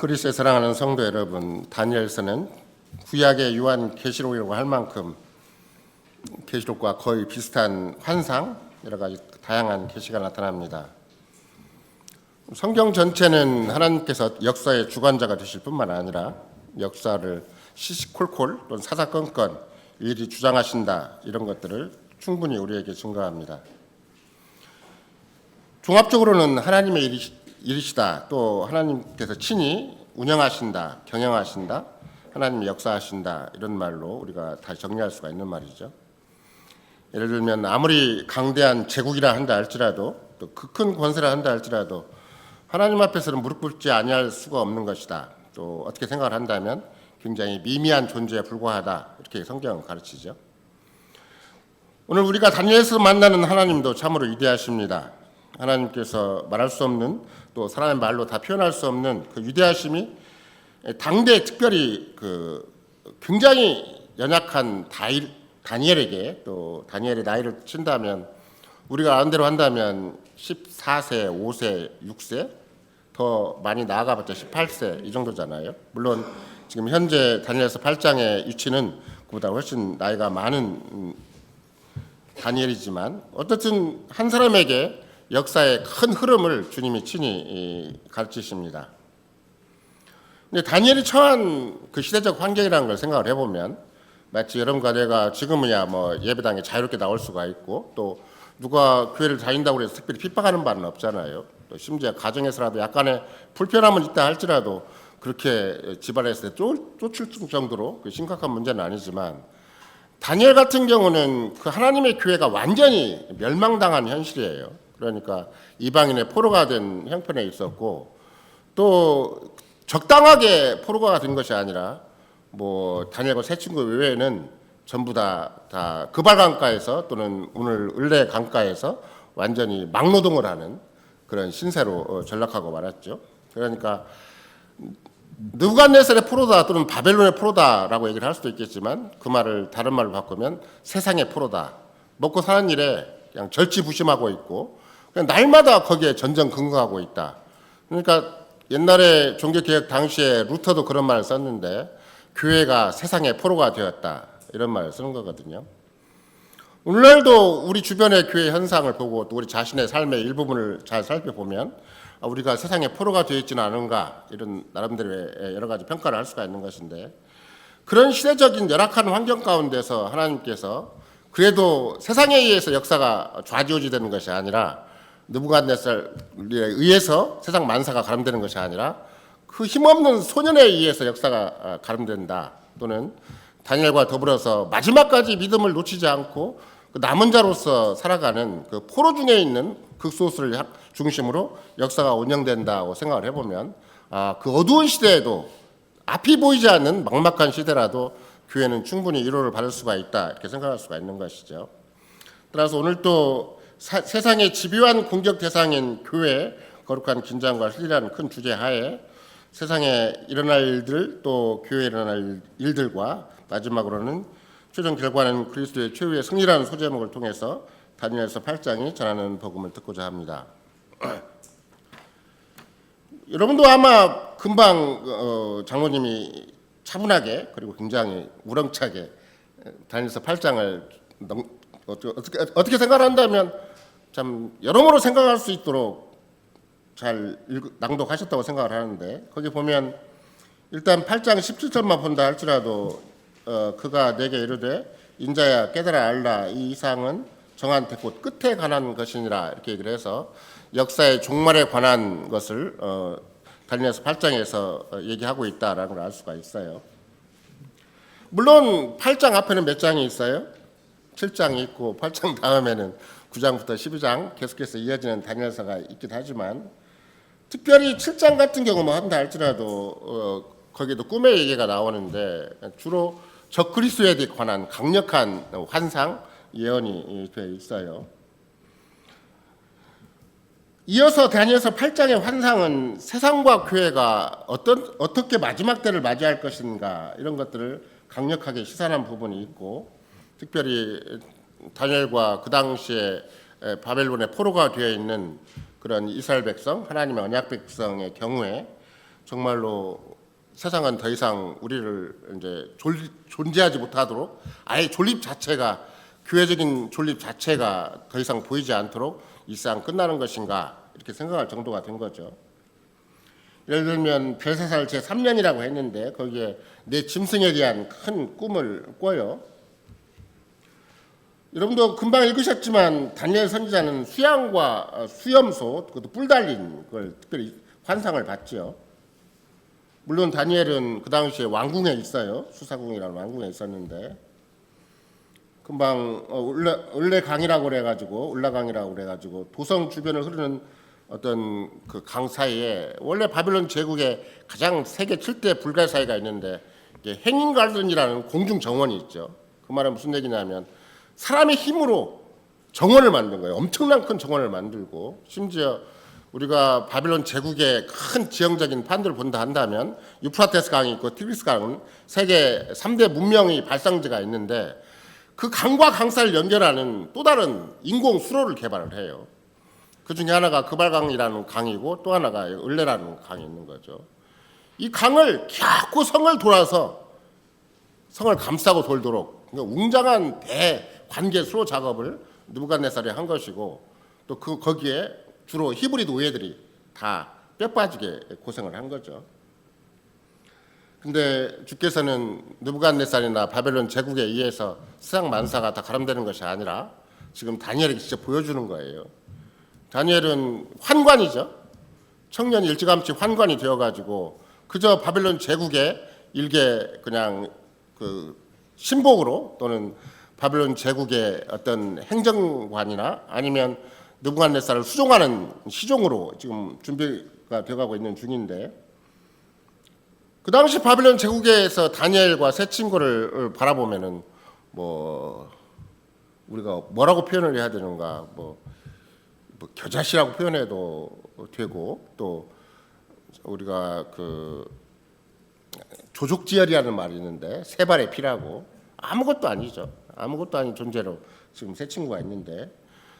그리스도에 사랑하는 성도 여러분, 다니엘서는 구약의 요한 계시록이라고 할 만큼 계시록과 거의 비슷한 환상, 여러 가지 다양한 계시가 나타납니다. 성경 전체는 하나님께서 역사의 주관자가 되실 뿐만 아니라 역사를 시시콜콜 또는 사사건건 일일이 주장하신다, 이런 것들을 충분히 우리에게 증거합니다. 종합적으로는 하나님의 일이시다, 또 하나님께서 친히 운영하신다, 경영하신다, 하나님이 역사하신다, 이런 말로 우리가 다시 정리할 수가 있는 말이죠. 예를 들면 아무리 강대한 제국이라 한다 할지라도, 또 그 큰 권세라 한다 할지라도 하나님 앞에서는 무릎 꿇지 아니할 수가 없는 것이다. 또 어떻게 생각을 한다면 굉장히 미미한 존재에 불과하다, 이렇게 성경은 가르치죠. 오늘 우리가 다니엘에서 만나는 하나님도 참으로 위대하십니다. 하나님께서 말할 수 없는, 또 사람의 말로 다 표현할 수 없는 그 위대하심이 당대 특별히 굉장히 연약한 다니엘에게, 또 다니엘의 나이를 친다면 우리가 아는 한다면 14세, 5세, 6세, 더 많이 나아가봤자 18세 이 정도잖아요. 물론 지금 현재 다니엘서 8장의 위치는 그보다 훨씬 나이가 많은 다니엘이지만 어떻든 한 사람에게 역사의 큰 흐름을 주님이 친히 가르치십니다. 근데 다니엘이 처한 그 시대적 환경이라는 걸 생각을 해보면, 마치 여러분과 내가 지금이야 예배당에 자유롭게 나올 수가 있고, 또 누가 교회를 다닌다고 해서 특별히 핍박하는 바는 없잖아요. 또 심지어 가정에서라도 약간의 불편함은 있다 할지라도 그렇게 집안에서 쫓을 정도로 심각한 문제는 아니지만, 다니엘 같은 경우는 그 하나님의 교회가 완전히 멸망당한 현실이에요. 그러니까 이방인의 포로가 된 형편에 있었고, 또 적당하게 포로가 된 것이 아니라 다니엘과 세 친구 외에는 전부 다 그발 강가에서 또는 오늘 을레 강가에서 완전히 막노동을 하는 그런 신세로 전락하고 말았죠. 그러니까 느부갓네살의 포로다 또는 바벨론의 포로다라고 얘기를 할 수도 있겠지만, 그 말을 다른 말로 바꾸면 세상의 포로다. 먹고 사는 일에 그냥 절치부심하고 있고 그냥 날마다 거기에 전전긍긍하고 있다. 그러니까 옛날에 종교개혁 당시에 루터도 그런 말을 썼는데, 교회가 세상의 포로가 되었다, 이런 말을 쓰는 거거든요. 오늘날도 우리 주변의 교회 현상을 보고 또 우리 자신의 삶의 일부분을 잘 살펴보면 우리가 세상의 포로가 되어 있지는 않은가, 이런 나름대로의 여러 가지 평가를 할 수가 있는 것인데, 그런 시대적인 열악한 환경 가운데서 하나님께서 그래도 세상에 의해서 역사가 좌지우지되는 것이 아니라, 느부갓네살에 의해서 세상 만사가 가름되는 것이 아니라 그 힘없는 소년에 의해서 역사가 가름된다, 또는 다니엘과 더불어서 마지막까지 믿음을 놓치지 않고 그 남은 자로서 살아가는 그 포로 중에 있는 극소수를 중심으로 역사가 운영된다고 생각을 해보면, 그 어두운 시대에도, 앞이 보이지 않는 막막한 시대라도 교회는 충분히 위로를 받을 수가 있다, 이렇게 생각할 수가 있는 것이죠. 따라서 오늘 또 세상의 집요한 공격 대상인 교회, 거룩한 긴장과 신뢰라는 큰 주제 하에 세상에 일어날 일들, 또 교회에 일어날 일들과 마지막으로는 최종 결과는 그리스도의 최후의 승리라는 소제목을 통해서 다니엘서 8장이 전하는 복음을 듣고자 합니다. 여러분도 아마 금방 장로님이 차분하게 그리고 굉장히 우렁차게 다니엘서 8장을 어떻게 생각한다면 참 여러모로 생각할 수 있도록 잘 낭독하셨다고 생각을 하는데, 거기 보면 일단 8장 17절만 본다 할지라도 그가 내게 이르되 인자야 깨달아 알라, 이 이상은 정한 곧 끝에 관한 것이니라, 이렇게 얘기를 해서 역사의 종말에 관한 것을 다니엘서 8장에서 얘기하고 있다라는 걸 알 수가 있어요. 물론 8장 앞에는 몇 장이 있어요? 7장이 있고 8장 다음에는 9장부터 12장 계속해서 이어지는 다니엘서가 있긴 하지만, 특별히 7장 같은 경우 한다 할지라도 거기도 꿈의 얘기가 나오는데 주로 적그리스도에 관한 강력한 환상, 예언이 되어 있어요. 이어서 다니엘서 8장의 환상은 세상과 교회가 어떻게 마지막 때를 맞이할 것인가, 이런 것들을 강력하게 시사하는 부분이 있고, 특별히 다니엘과 그 당시에 바벨론의 포로가 되어 있는 그런 이스라엘 백성, 하나님의 언약 백성의 경우에 정말로 세상은 더 이상 우리를 이제 존재하지 못하도록 아예 존립 자체가 교회적인 존립 자체가 더 이상 보이지 않도록 이 세상 끝나는 것인가 이렇게 생각할 정도가 된 거죠. 예를 들면 별세살 제3년이라고 했는데 거기에 내 짐승에 대한 큰 꿈을 꿔요. 여러분도 금방 읽으셨지만 다니엘 선지자는 수양과 수염소 그것도 뿔 달린 걸 특별히 환상을 봤죠. 물론 다니엘은 그 당시에 왕궁에 있어요. 수사궁이라는 왕궁에 있었는데 금방 을레강이라고 그래가지고 을라강이라고 그래가지고 도성 주변을 흐르는 어떤 그 강 사이에 원래 바빌론 제국의 가장 세계 7대 불가사의가 있는데 행인가든이라는 공중 정원이 있죠. 그 말은 무슨 얘기냐면 사람의 힘으로 정원을 만든 거예요. 엄청난 큰 정원을 만들고 심지어 우리가 바빌론 제국의 큰 지형적인 판도를 본다 한다면 유프라테스 강이 있고 티그리스 강은 세계 3대 문명의 발상지가 있는데 그 강과 강사를 연결하는 또 다른 인공 수로를 개발을 해요. 그 중에 하나가 그발강이라는 강이고 또 하나가 을레라는 강이 있는 거죠. 이 강을 켜고 성을 돌아서 성을 감싸고 돌도록 그러니까 웅장한 대관계 수로 작업을 느부갓네살이 한 것이고 또 거기에 주로 히브리 노예들이 다 뼈빠지게 고생을 한 거죠. 근데 주께서는 느부갓네살이나 바벨론 제국에 의해서 세상 만사가 다 가름되는 것이 아니라 지금 다니엘에게 직접 보여주는 거예요. 다니엘은 환관이죠. 청년이 일찌감치 환관이 되어가지고 그저 바벨론 제국의 일개 그냥 그 신복으로 또는 바벨론 제국의 어떤 행정관이나 아니면 느부갓네살을 수종하는 시종으로 지금 준비가 되어가고 있는 중인데 그 당시 바벨론 제국에서 다니엘과 세 친구를 바라보면은 뭐 우리가 뭐라고 표현을 해야 되는가 뭐 겨자씨라고 표현해도 되고 또 우리가 그 조족지혈이라는 말이 있는데 세 발의 피라고 아무것도 아니죠. 아무것도 아닌 존재로 지금 세 친구가 있는데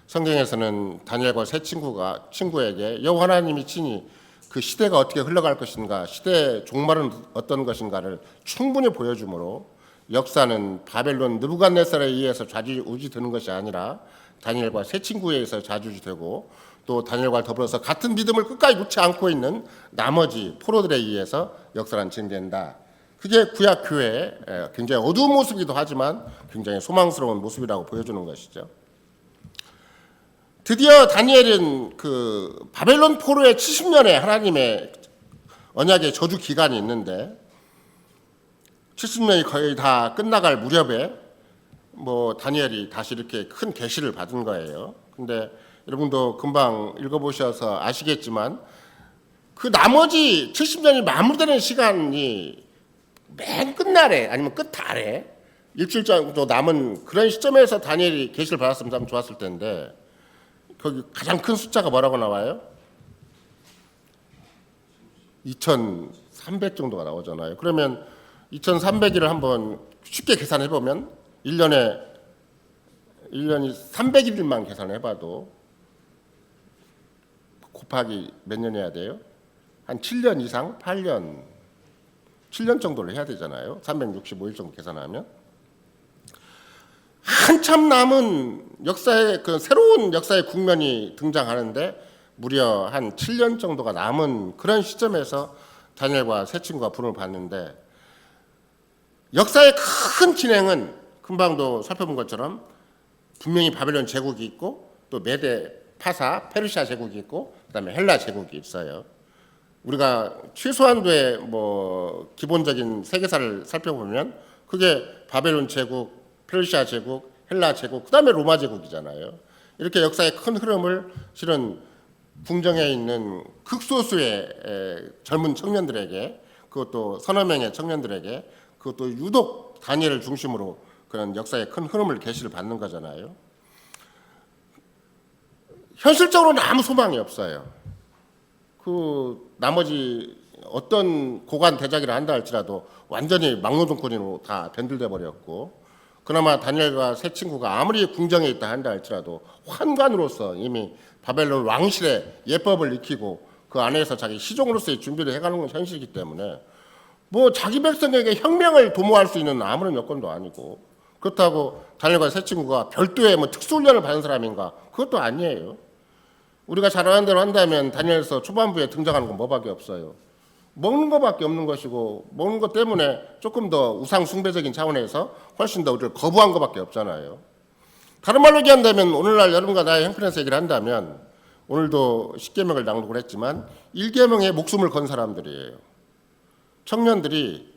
성경에서는 다니엘과 세 친구에게 여호와 하나님이 친히 그 시대가 어떻게 흘러갈 것인가 시대의 종말은 어떤 것인가를 충분히 보여주므로 역사는 바벨론 느부갓네살에 의해서 좌지우지되는 것이 아니라 다니엘과 세 친구에 의해서 좌지우지되고 또 다니엘과 더불어서 같은 믿음을 끝까지 놓지 않고 있는 나머지 포로들에 의해서 역사는 진행된다. 그게 구약 교회의 굉장히 어두운 모습이기도 하지만 굉장히 소망스러운 모습이라고 보여주는 것이죠. 드디어 다니엘은 그 바벨론 포로의 70년의 하나님의 언약의 저주 기간이 있는데 70년이 거의 다 끝나갈 무렵에 뭐 다니엘이 다시 이렇게 큰 계시를 받은 거예요. 근데 여러분도 금방 읽어보셔서 아시겠지만 그 나머지 70년이 마무리되는 시간이 맨 끝날에 아니면 끝달에 일주일 정도 남은 그런 시점에서 다니엘이 계시를 받았으면 참 좋았을 텐데 거기 가장 큰 숫자가 뭐라고 나와요? 2300 정도가 나오잖아요. 그러면 2300일을 한번 쉽게 계산해 보면 1년이 300일만 계산해 봐도 곱하기 몇 년 해야 돼요? 한 7년 이상, 8년, 7년 정도를 해야 되잖아요. 365일 정도 계산하면 한참 남은 역사의 그 새로운 역사의 국면이 등장하는데 무려 한 7년 정도가 남은 그런 시점에서 다니엘과 세 친구가 부름을 받는데 역사의 큰 진행은 금방도 살펴본 것처럼 분명히 바벨론 제국이 있고 또 메데 파사 페르시아 제국이 있고 그다음에 헬라 제국이 있어요. 우리가 최소한도의 뭐 기본적인 세계사를 살펴보면 그게 바벨론 제국, 페르시아 제국, 헬라 제국, 그다음에 로마 제국이잖아요. 이렇게 역사의 큰 흐름을 실은 궁정에 있는 극소수의 젊은 청년들에게 그것도 서너 명의 청년들에게 그것도 유독 다니엘을 중심으로 그런 역사의 큰 흐름을 계시를 받는 거잖아요. 현실적으로는 아무 소망이 없어요. 그 나머지 어떤 고관 대작이라 한다 할지라도 완전히 막노동꾼으로 다 변질돼 버렸고 그나마 다니엘과 세 친구가 아무리 궁정에 있다 한다 할지라도 환관으로서 이미 바벨론 왕실의 예법을 익히고 그 안에서 자기 시종으로서의 준비를 해가는 건 현실이기 때문에 뭐 자기 백성에게 혁명을 도모할 수 있는 아무런 여건도 아니고 그렇다고 다니엘과 세 친구가 별도의 뭐 특수훈련을 받은 사람인가? 그것도 아니에요. 우리가 잘 아는 대로 한다면 다니엘서 초반부에 등장하는 건 뭐밖에 없어요. 먹는 것밖에 없는 것이고 먹는 것 때문에 조금 더 우상 숭배적인 차원에서 훨씬 더 우리를 거부한 것밖에 없잖아요. 다른 말로 얘기한다면 오늘날 여러분과 나의 형편에서 얘기를 한다면 오늘도 10계명을 낭독을 했지만 1계명에 목숨을 건 사람들이에요. 청년들이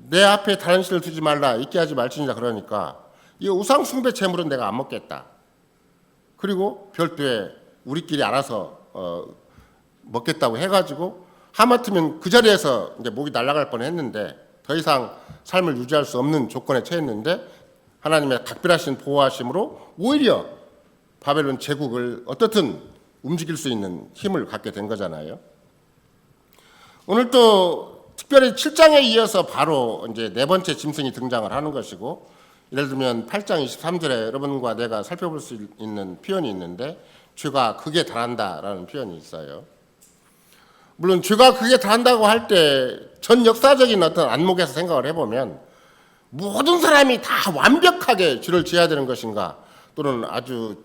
내 앞에 다른 신을 두지 말라, 있게 하지 말지니라 그러니까 이 우상 숭배 제물은 내가 안 먹겠다. 그리고 별도의 우리끼리 알아서 먹겠다고 해가지고 하마터면 그 자리에서 이제 목이 날아갈 뻔했는데 더 이상 삶을 유지할 수 없는 조건에 처했는데 하나님의 각별하신 보호하심으로 오히려 바벨론 제국을 어떻든 움직일 수 있는 힘을 갖게 된 거잖아요. 오늘 또 특별히 7장에 이어서 바로 이제 네 번째 짐승이 등장을 하는 것이고, 예를 들면 8장 23절에 여러분과 내가 살펴볼 수 있는 표현이 있는데 죄가 극에 달한다라는 표현이 있어요. 물론 죄가 극에 달한다고 할 때 전 역사적인 어떤 안목에서 생각을 해보면 모든 사람이 다 완벽하게 죄를 지어야 되는 것인가, 또는 아주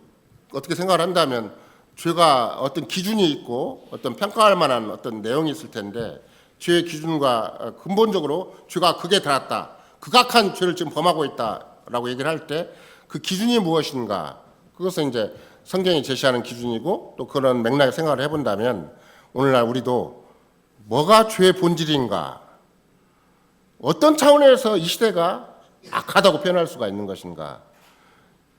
어떻게 생각을 한다면 죄가 어떤 기준이 있고 어떤 평가할 만한 어떤 내용이 있을 텐데 죄의 기준과 근본적으로 죄가 극에 달했다, 극악한 죄를 지금 범하고 있다라고 얘기를 할 때 그 기준이 무엇인가, 그것은 이제 성경이 제시하는 기준이고 또 그런 맥락에 생각을 해본다면 오늘날 우리도 뭐가 죄의 본질인가, 어떤 차원에서 이 시대가 악하다고 표현할 수가 있는 것인가.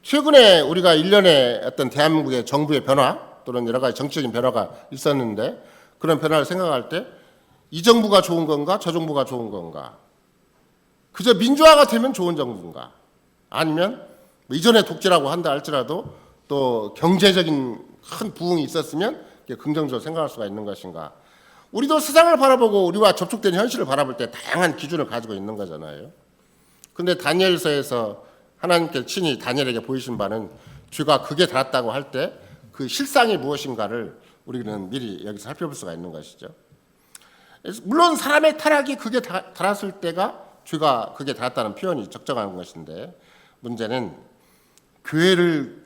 최근에 우리가 일련의 어떤 대한민국의 정부의 변화 또는 여러 가지 정치적인 변화가 있었는데 그런 변화를 생각할 때 이 정부가 좋은 건가 저 정부가 좋은 건가, 그저 민주화가 되면 좋은 정부인가, 아니면 뭐 이전에 독재라고 한다 할지라도 또 경제적인 큰 부흥이 있었으면 긍정적으로 생각할 수가 있는 것인가. 우리도 세상을 바라보고 우리와 접촉된 현실을 바라볼 때 다양한 기준을 가지고 있는 거잖아요. 그런데 다니엘서에서 하나님께서 친히 다니엘에게 보이신 바는 죄가 극에 달했다고 할 때 그 실상이 무엇인가를 우리는 미리 여기서 살펴볼 수가 있는 것이죠. 물론 사람의 타락이 극에 달했을 때가 죄가 극에 달했다는 표현이 적정한 것인데, 문제는 교회를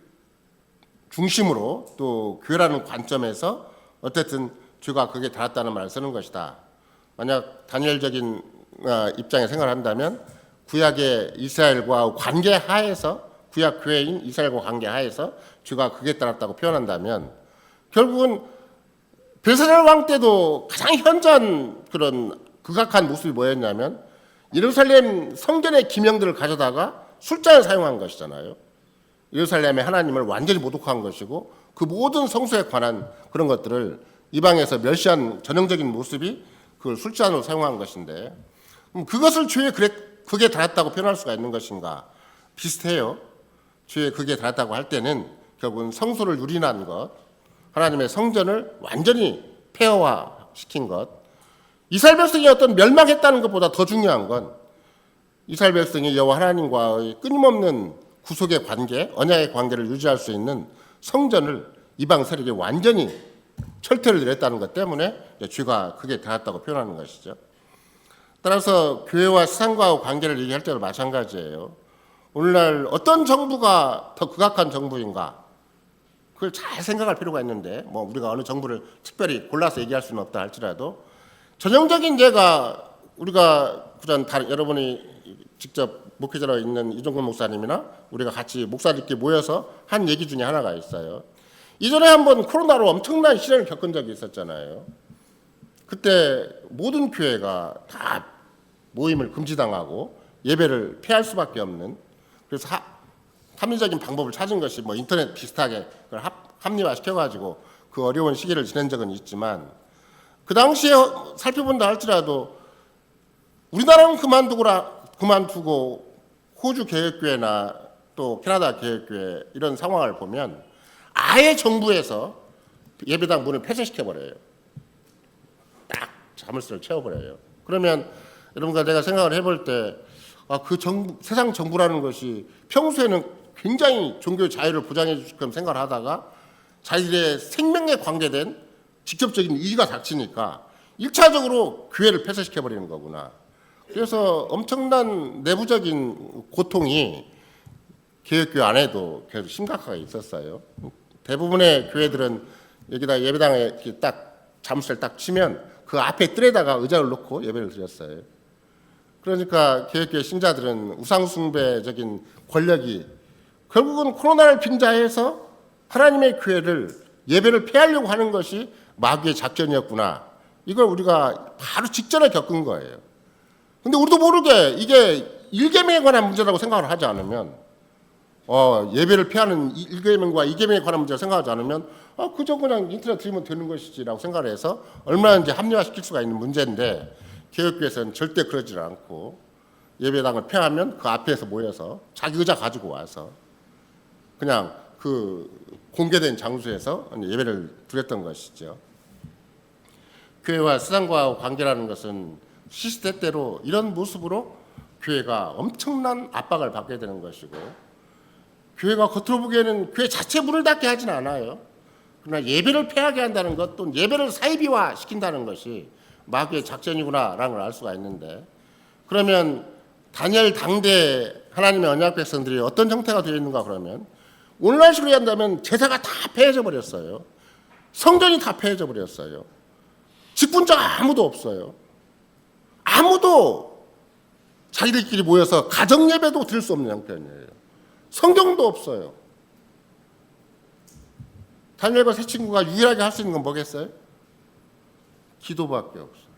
중심으로 또 교회라는 관점에서 어쨌든 죄가 극에 달했다는 말을 쓰는 것이다. 만약 다니엘적인 입장에 생각을 한다면 구약의 이스라엘과 관계 하에서, 구약 교회인 이스라엘과 관계 하에서 죄가 극에 달했다고 표현한다면 결국은 벨사살 왕 때도 가장 현저한 그런 극악한 모습이 뭐였냐면 예루살렘 성전의 기명들을 가져다가 술잔을 사용한 것이잖아요. 예루살렘의 하나님을 완전히 모독한 것이고 그 모든 성소에 관한 그런 것들을 이방에서 멸시한 전형적인 모습이 그걸 술잔으로 사용한 것인데, 그것을 죄의 극에 달했다고 표현할 수가 있는 것인가? 비슷해요. 죄의 극에 달했다고 할 때는 결국은 성소를 유린한 것, 하나님의 성전을 완전히 폐허화시킨 것, 이스라엘 백성이 어떤 멸망했다는 것보다 더 중요한 건 이스라엘 백성이 여호와 하나님과의 끊임없는 구속의 관계, 언약의 관계를 유지할 수 있는 성전을 이방 세력이 완전히 철퇴를 내렸다는 것 때문에 죄가 극에 달했다고 표현하는 것이죠. 따라서 교회와 세상과 관계를 얘기할 때도 마찬가지예요. 오늘날 어떤 정부가 더 극악한 정부인가, 그걸 잘 생각할 필요가 있는데, 뭐 우리가 어느 정부를 특별히 골라서 얘기할 수는 없다 할지라도 전형적인 예가 우리가 그전 여러분이 직접 목회자로 있는 이종근 목사님이나 우리가 같이 목사님께 모여서 한 얘기 중에 하나가 있어요. 이전에 한번 코로나로 엄청난 시련을 겪은 적이 있었잖아요. 그때 모든 교회가 다 모임을 금지당하고 예배를 피할 수밖에 없는, 그래서 합리적인 방법을 찾은 것이 뭐 인터넷 비슷하게 그걸 합리화시켜가지고 그 어려운 시기를 지낸 적은 있지만, 그 당시에 살펴본다 할지라도 우리나라는 그만두고 호주 개혁교회나 또 캐나다 개혁교회 이런 상황을 보면 아예 정부에서 예배당 문을 폐쇄시켜버려요. 딱 자물쇠를 채워버려요. 그러면 여러분과 내가 생각을 해볼 때 그 세상 정부라는 것이 평소에는 굉장히 종교의 자유를 보장해 줄 것처럼 생각을 하다가 자기들의 생명에 관계된 직접적인 위기가 닥치니까 1차적으로 교회를 폐쇄시켜버리는 거구나. 그래서 엄청난 내부적인 고통이 개혁교회 안에도 계속 심각하게 있었어요. 대부분의 교회들은 여기다 예배당에 이렇게 딱 잠수를 딱 치면 그 앞에 뜰에다가 의자를 놓고 예배를 드렸어요. 그러니까 개혁교회 신자들은 우상숭배적인 권력이 결국은 코로나를 빙자해서 하나님의 교회를 예배를 폐하려고 하는 것이 마귀의 작전이었구나. 이걸 우리가 바로 직전에 겪은 거예요. 근데 우리도 모르게 이게 일계명에 관한 문제라고 생각을 하지 않으면 예배를 피하는 일계명과 이계명에 관한 문제를 생각하지 않으면 그저 그냥 인터넷 들으면 되는 것이지라고 생각을 해서 얼마든지 합리화시킬 수가 있는 문제인데 개혁교회에서는 절대 그러지 않고 예배당을 폐하면 그 앞에서 모여서 자기 의자 가지고 와서 그냥 그 공개된 장소에서 예배를 드렸던 것이죠. 교회와 세상과 관계라는 것은 시시때때로 이런 모습으로 교회가 엄청난 압박을 받게 되는 것이고 교회가 겉으로 보기에는 교회 자체 문을 닫게 하진 않아요. 그러나 예배를 폐하게 한다는 것 또는 예배를 사이비화 시킨다는 것이 마귀의 작전이구나라는 걸 알 수가 있는데 그러면 다니엘 당대 하나님의 언약 백성들이 어떤 형태가 되어 있는가 그러면 오늘날식으로 한다면 제사가 다 폐해져 버렸어요. 성전이 다 폐해져 버렸어요. 직분자가 아무도 없어요. 아무도 자기들끼리 모여서 가정 예배도 드릴 수 없는 형편이에요. 성경도 없어요. 다니엘과 세 친구가 유일하게 할 수 있는 건 뭐겠어요? 기도밖에 없어요.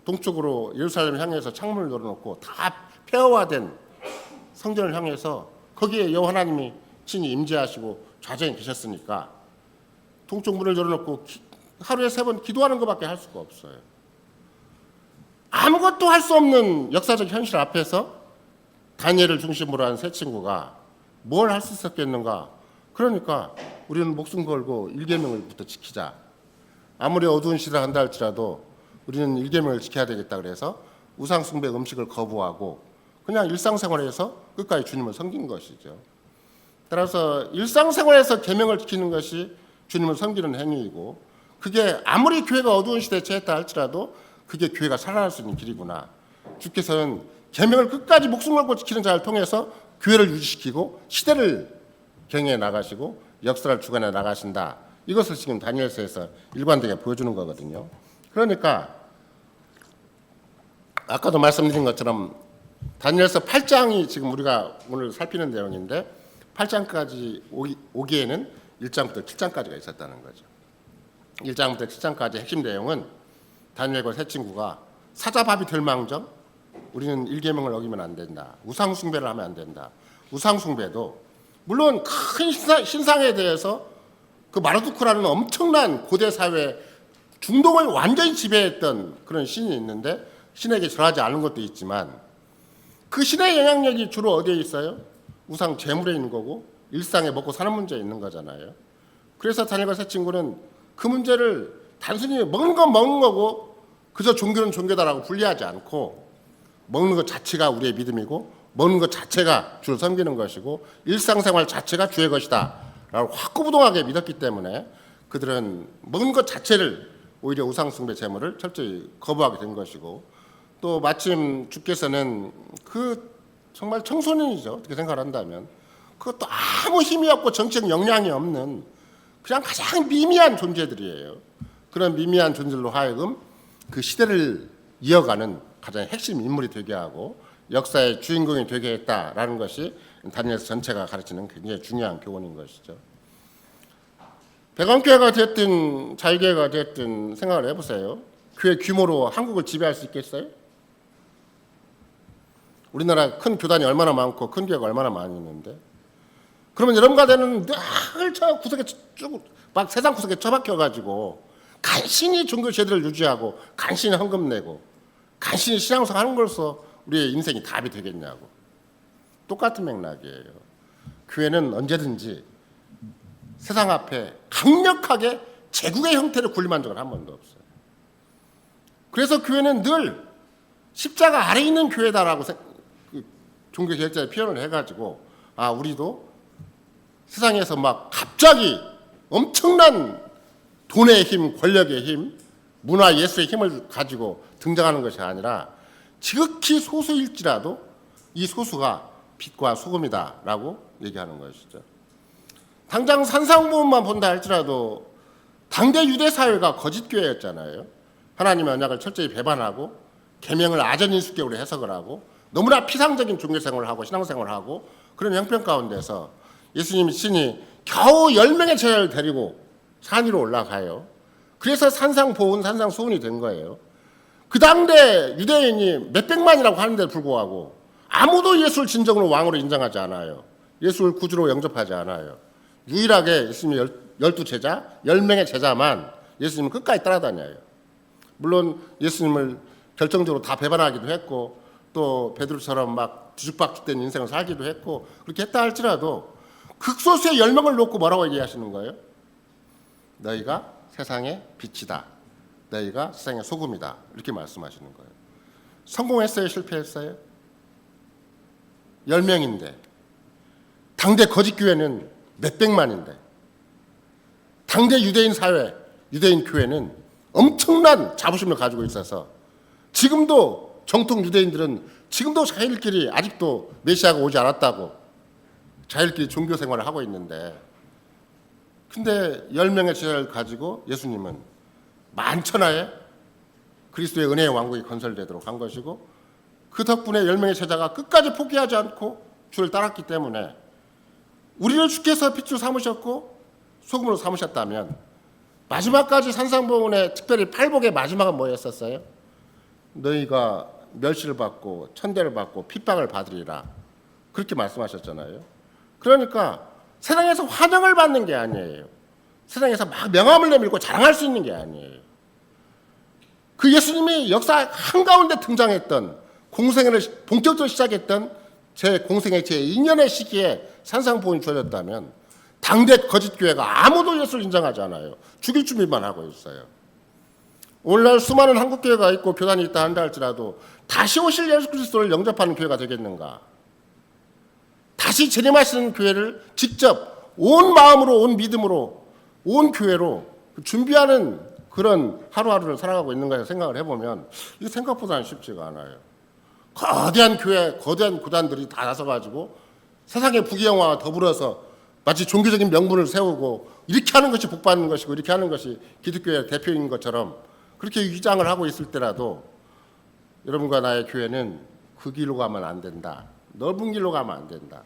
동쪽으로 예루살렘을 향해서 창문을 열어놓고 다 폐허화된 성전을 향해서 거기에 여호와 하나님이 친히 임재하시고 좌정에 계셨으니까 동쪽 문을 열어놓고 하루에 3번 기도하는 것밖에 할 수가 없어요. 아무것도 할 수 없는 역사적 현실 앞에서 다니엘을 중심으로 한 세 친구가 뭘 할 수 있었겠는가? 그러니까 우리는 목숨 걸고 일계명을부터 지키자. 아무리 어두운 시대를 한다 할지라도 우리는 일계명을 지켜야 되겠다 그래서 우상숭배 음식을 거부하고 그냥 일상생활에서 끝까지 주님을 섬긴 것이죠. 따라서 일상생활에서 계명을 지키는 것이 주님을 섬기는 행위이고 그게 아무리 교회가 어두운 시대에 처했다 할지라도 그게 교회가 살아날 수 있는 길이구나. 주께서는 계명을 끝까지 목숨 걸고 지키는 자를 통해서 교회를 유지시키고 시대를 경영해 나가시고 역사를 주관해 나가신다. 이것을 지금 다니엘서에서 일관되게 보여주는 거거든요. 그러니까 아까도 말씀드린 것처럼 다니엘서 8장이 지금 우리가 오늘 살피는 내용인데 8장까지 오기에는 1장부터 7장까지가 있었다는 거죠. 1장부터 7장까지 핵심 내용은 다니엘과 세 친구가 사자밥이 될 망정 우리는 일계명을 어기면 안 된다. 우상숭배를 하면 안 된다. 우상숭배도 물론 큰 신상에 대해서 그 마르두크라는 엄청난 고대 사회 중동을 완전히 지배했던 그런 신이 있는데 신에게 절하지 않은 것도 있지만 그 신의 영향력이 주로 어디에 있어요? 우상 재물에 있는 거고 일상에 먹고 사는 문제에 있는 거잖아요. 그래서 다니엘과 세 친구는 그 문제를 단순히 먹는 건 먹는 거고 그저 종교는 종교다라고 분리하지 않고 먹는 것 자체가 우리의 믿음이고 먹는 것 자체가 주를 섬기는 것이고 일상생활 자체가 주의 것이다 라고 확고부동하게 믿었기 때문에 그들은 먹는 것 자체를 오히려 우상숭배 제물을 철저히 거부하게 된 것이고 또 마침 주께서는 그 정말 청소년이죠. 어떻게 생각을 한다면 그것도 아무 힘이 없고 정치적 역량이 없는 그냥 가장 미미한 존재들이에요. 그런 미미한 존재로 하여금 그 시대를 이어가는 가장 핵심 인물이 되게 하고 역사의 주인공이 되게 했다라는 것이 다니엘서 전체가 가르치는 굉장히 중요한 교훈인 것이죠. 백왕교회가 됐든 자유교회가 됐든 생각을 해보세요. 교회 규모로 한국을 지배할 수 있겠어요? 우리나라 큰 교단이 얼마나 많고 큰 교회가 얼마나 많이 있는데 그러면 여러분 가대는 늘 저 구석에 막 세상 구석에 처박혀가지고 간신히 종교 제도를 유지하고 간신히 헌금 내고 간신히 신앙생활 하는 걸로서 우리의 인생이 답이 되겠냐고. 똑같은 맥락이에요. 교회는 언제든지 세상 앞에 강력하게 제국의 형태를 군림한 적은 한 번도 없어요. 그래서 교회는 늘 십자가 아래 있는 교회다라고 종교개혁자의 표현을 해가지고 우리도 세상에서 막 갑자기 엄청난 돈의 힘, 권력의 힘, 문화 예술의 힘을 가지고 등장하는 것이 아니라 지극히 소수일지라도 이 소수가 빛과 소금이다라고 얘기하는 것이죠. 당장 산상보험만 본다 할지라도 당대 유대 사회가 거짓 교회였잖아요. 하나님의 언약을 철저히 배반하고 계명을 아전인수격으로 해석을 하고 너무나 피상적인 종교생활을 하고 신앙생활을 하고 그런 형편 가운데서 예수님 친히 겨우 10명의 제자를 데리고 산 위로 올라가요. 그래서 산상보훈, 산상소훈이 된 거예요. 그 당대 유대인이 몇백만이라고 하는데도 불구하고 아무도 예수를 진정으로 왕으로 인정하지 않아요. 예수를 구주로 영접하지 않아요. 유일하게 예수님의 12제자, 10명의 제자만 예수님을 끝까지 따라다녀요. 물론 예수님을 결정적으로 다 배반하기도 했고 또 베드로처럼 막 뒤죽박죽된 인생을 살기도 했고 그렇게 했다 할지라도 극소수의 10명을 놓고 뭐라고 얘기하시는 거예요? 너희가 세상의 빛이다. 너희가 세상의 소금이다. 이렇게 말씀하시는 거예요. 성공했어요? 실패했어요? 10명인데 당대 거짓교회는 몇백만인데 당대 유대인 사회, 유대인 교회는 엄청난 자부심을 가지고 있어서 지금도 정통 유대인들은 지금도 자기들끼리 아직도 메시아가 오지 않았다고 자기들끼리 종교 생활을 하고 있는데 근데 10명의 제자를 가지고 예수님은 만천하에 그리스도의 은혜의 왕국이 건설되도록 한 것이고 그 덕분에 10명의 제자가 끝까지 포기하지 않고 주를 따랐기 때문에 우리를 주께서 빛으로 삼으셨고 소금으로 삼으셨다면 마지막까지 산상보훈의 특별히 팔복의 마지막은 뭐였었어요? 너희가 멸시를 받고 천대를 받고 핍박을 받으리라 그렇게 말씀하셨잖아요. 그러니까 세상에서 환영을 받는 게 아니에요. 세상에서 막 명함을 내밀고 자랑할 수 있는 게 아니에요. 그 예수님이 역사 한가운데 등장했던 공생애를 본격적으로 시작했던 제 공생의 제 2년의 시기에 산상보훈이 주어졌다면 당대 거짓교회가 아무도 예수를 인정하지 않아요. 죽일 준비만 하고 있어요. 오늘날 수많은 한국교회가 있고 교단이 있다 한다 할지라도 다시 오실 예수 그리스도를 영접하는 교회가 되겠는가? 다시 재림하시는 교회를 직접 온 마음으로 온 믿음으로 온 교회로 준비하는 그런 하루하루를 살아가고 있는 거에 생각을 해보면 이게 생각보다는 쉽지가 않아요. 거대한 교회, 거대한 구단들이 다 나서가지고 세상의 부귀영화와 더불어서 마치 종교적인 명분을 세우고 이렇게 하는 것이 복받는 것이고 이렇게 하는 것이 기독교의 대표인 것처럼 그렇게 위장을 하고 있을 때라도 여러분과 나의 교회는 그 길로 가면 안 된다. 넓은 길로 가면 안 된다.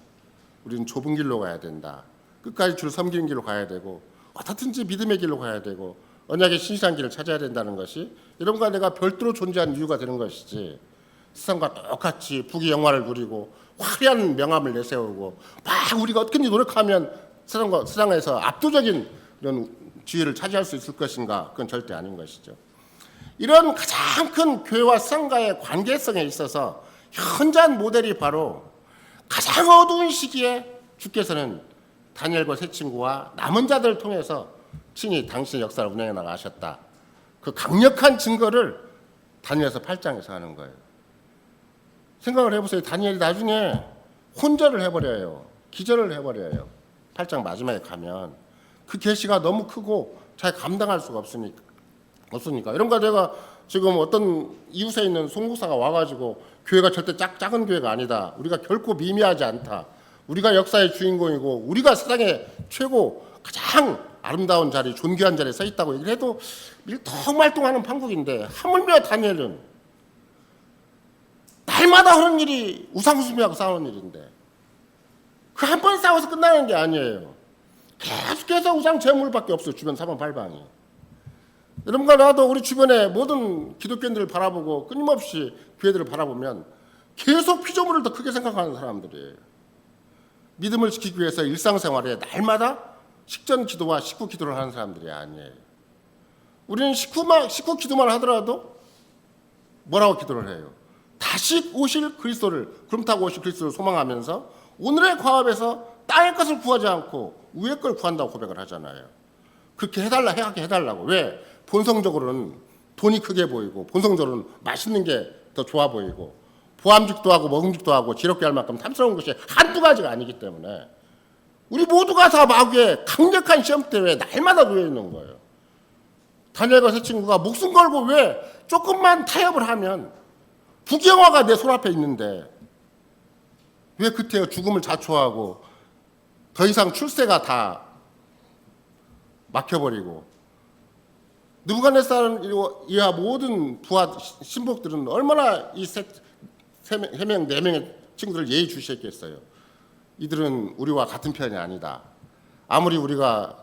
우리는 좁은 길로 가야 된다. 끝까지 주를 섬기는 길로 가야 되고 어떻든지 믿음의 길로 가야 되고 언약의 신실한 길을 찾아야 된다는 것이 여러분과 내가 별도로 존재하는 이유가 되는 것이지 세상과 똑같이 부귀영화를 누리고 화려한 명함을 내세우고 막 우리가 어떻게든지 노력하면 세상에서 압도적인 이런 지위를 차지할 수 있을 것인가? 그건 절대 아닌 것이죠. 이런 가장 큰 교회와 세상과의 관계성에 있어서 현저한 모델이 바로 가장 어두운 시기에 주께서는 다니엘과 세 친구와 남은 자들을 통해서 친히 당신의 역사를 운행해 나가셨다. 그 강력한 증거를 다니엘서 8장에서 하는 거예요. 생각을 해보세요. 다니엘이 나중에 혼절을 해버려요. 기절을 해버려요. 8장 마지막에 가면 그 계시가 너무 크고 잘 감당할 수가 없으니까 이런 거 내가 지금 어떤 이웃에 있는 송목사가 와가지고 교회가 절대 작은 교회가 아니다. 우리가 결코 미미하지 않다. 우리가 역사의 주인공이고 우리가 세상의 최고 가장 아름다운 자리, 존귀한 자리에 서 있다고 얘기를 해도 밀통말통하는 판국인데 하물며 다니엘은 날마다 하는 일이 우상숭배하고 싸우는 일인데 그 한 번 싸워서 끝나는 게 아니에요. 계속해서 우상 제물밖에 없어요. 주변 사방팔방이. 여러분과 나도 우리 주변에 모든 기독교인들을 바라보고 끊임없이 교회들을 바라보면 계속 피조물을 더 크게 생각하는 사람들이에요. 믿음을 지키기 위해서 일상생활에 날마다 식전 기도와 식후 기도를 하는 사람들이 아니에요. 우리는 식후 기도만 하더라도 뭐라고 기도를 해요? 다시 오실 그리스도를, 구름 타고 오실 그리스도를 소망하면서 오늘의 과업에서 땅의 것을 구하지 않고 위의 걸 구한다고 고백을 하잖아요. 그렇게 해달라고. 왜? 본성적으로는 돈이 크게 보이고 본성적으로는 맛있는 게 더 좋아 보이고 보암직도 하고 먹음직도 하고 지럽게 할 만큼 탐스러운 것이 한두 가지가 아니기 때문에 우리 모두가 다 마귀의 강력한 시험대에 날마다 놓여 있는 거예요. 다니엘과 세 친구가 목숨 걸고 왜 조금만 타협을 하면 부경화가 내 손앞에 있는데 왜 그때 죽음을 자초하고 더 이상 출세가 다 막혀버리고 느부갓네살 이하 모든 부하 신복들은 얼마나 이 세 명, 네 명의 친구들을 예의주시했겠어요. 이들은 우리와 같은 편이 아니다. 아무리 우리가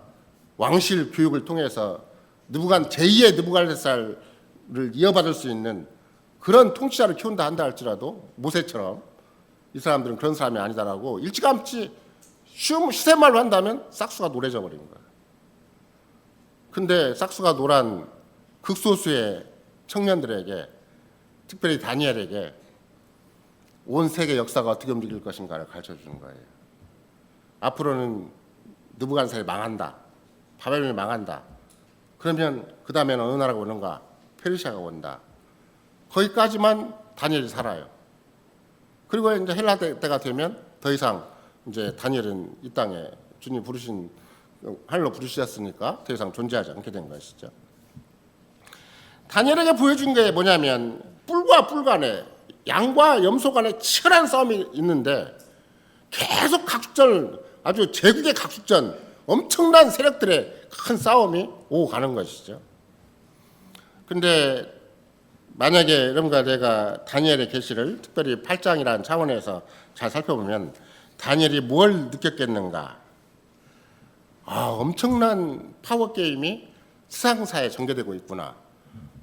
왕실 교육을 통해서 제2의 느부갓네살을 이어받을 수 있는 그런 통치자를 키운다 한다 할지라도 모세처럼 이 사람들은 그런 사람이 아니다라고 일찌감치 시샘 말로 한다면 싹수가 노래져 버린 거야. 근데 싹수가 노란 극소수의 청년들에게, 특별히 다니엘에게 온 세계 역사가 어떻게 움직일 것인가를 가르쳐 주는 거예요. 앞으로는 느부갓네살이 망한다. 바벨론이 망한다. 그러면 그 다음에는 어느 나라가 오는가? 페르시아가 온다. 거기까지만 다니엘이 살아요. 그리고 이제 헬라 때가 되면 더 이상 이제 다니엘은 이 땅에 주님 부르신 하늘로 부르셨으니까 더 이상 존재하지 않게 된 것이죠. 다니엘에게 보여준 게 뭐냐면 뿔과 뿔 간에, 양과 염소 간에 치열한 싸움이 있는데 계속 각축전, 아주 제국의 각축전, 엄청난 세력들의 큰 싸움이 오고 가는 것이죠. 근데 만약에 여러분과 내가 다니엘의 계시를 특별히 8장이라는 차원에서 잘 살펴보면 다니엘이 뭘 느꼈겠는가? 엄청난 파워게임이 세상사에 전개되고 있구나.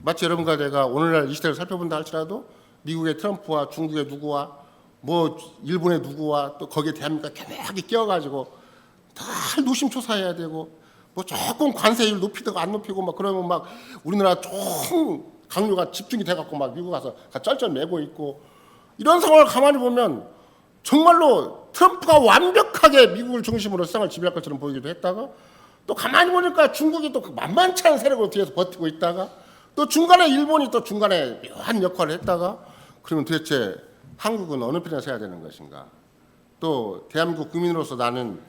마치 여러분과 내가 오늘날 이 시대를 살펴본다 할지라도 미국의 트럼프와 중국의 누구와 뭐 일본의 누구와 또 거기에 대한민국과 교묘하게 끼어가지고 다 노심초사해야 되고 뭐 조금 관세율 높이다가 안 높이고 막 그러면 막 우리나라 총 강요가 집중이 돼갖고 막 미국 가서 쩔쩔매고 있고 이런 상황을 가만히 보면 정말로 트럼프가 완벽하게 미국을 중심으로 세상을 지배할 것처럼 보이기도 했다가 또 가만히 보니까 중국이 또 만만치 않은 세력으로 뒤에서 버티고 있다가 또 중간에 일본이 또 중간에 묘한 역할을 했다가 그러면 도대체 한국은 어느 편에 서야 되는 것인가? 또 대한민국 국민으로서 나는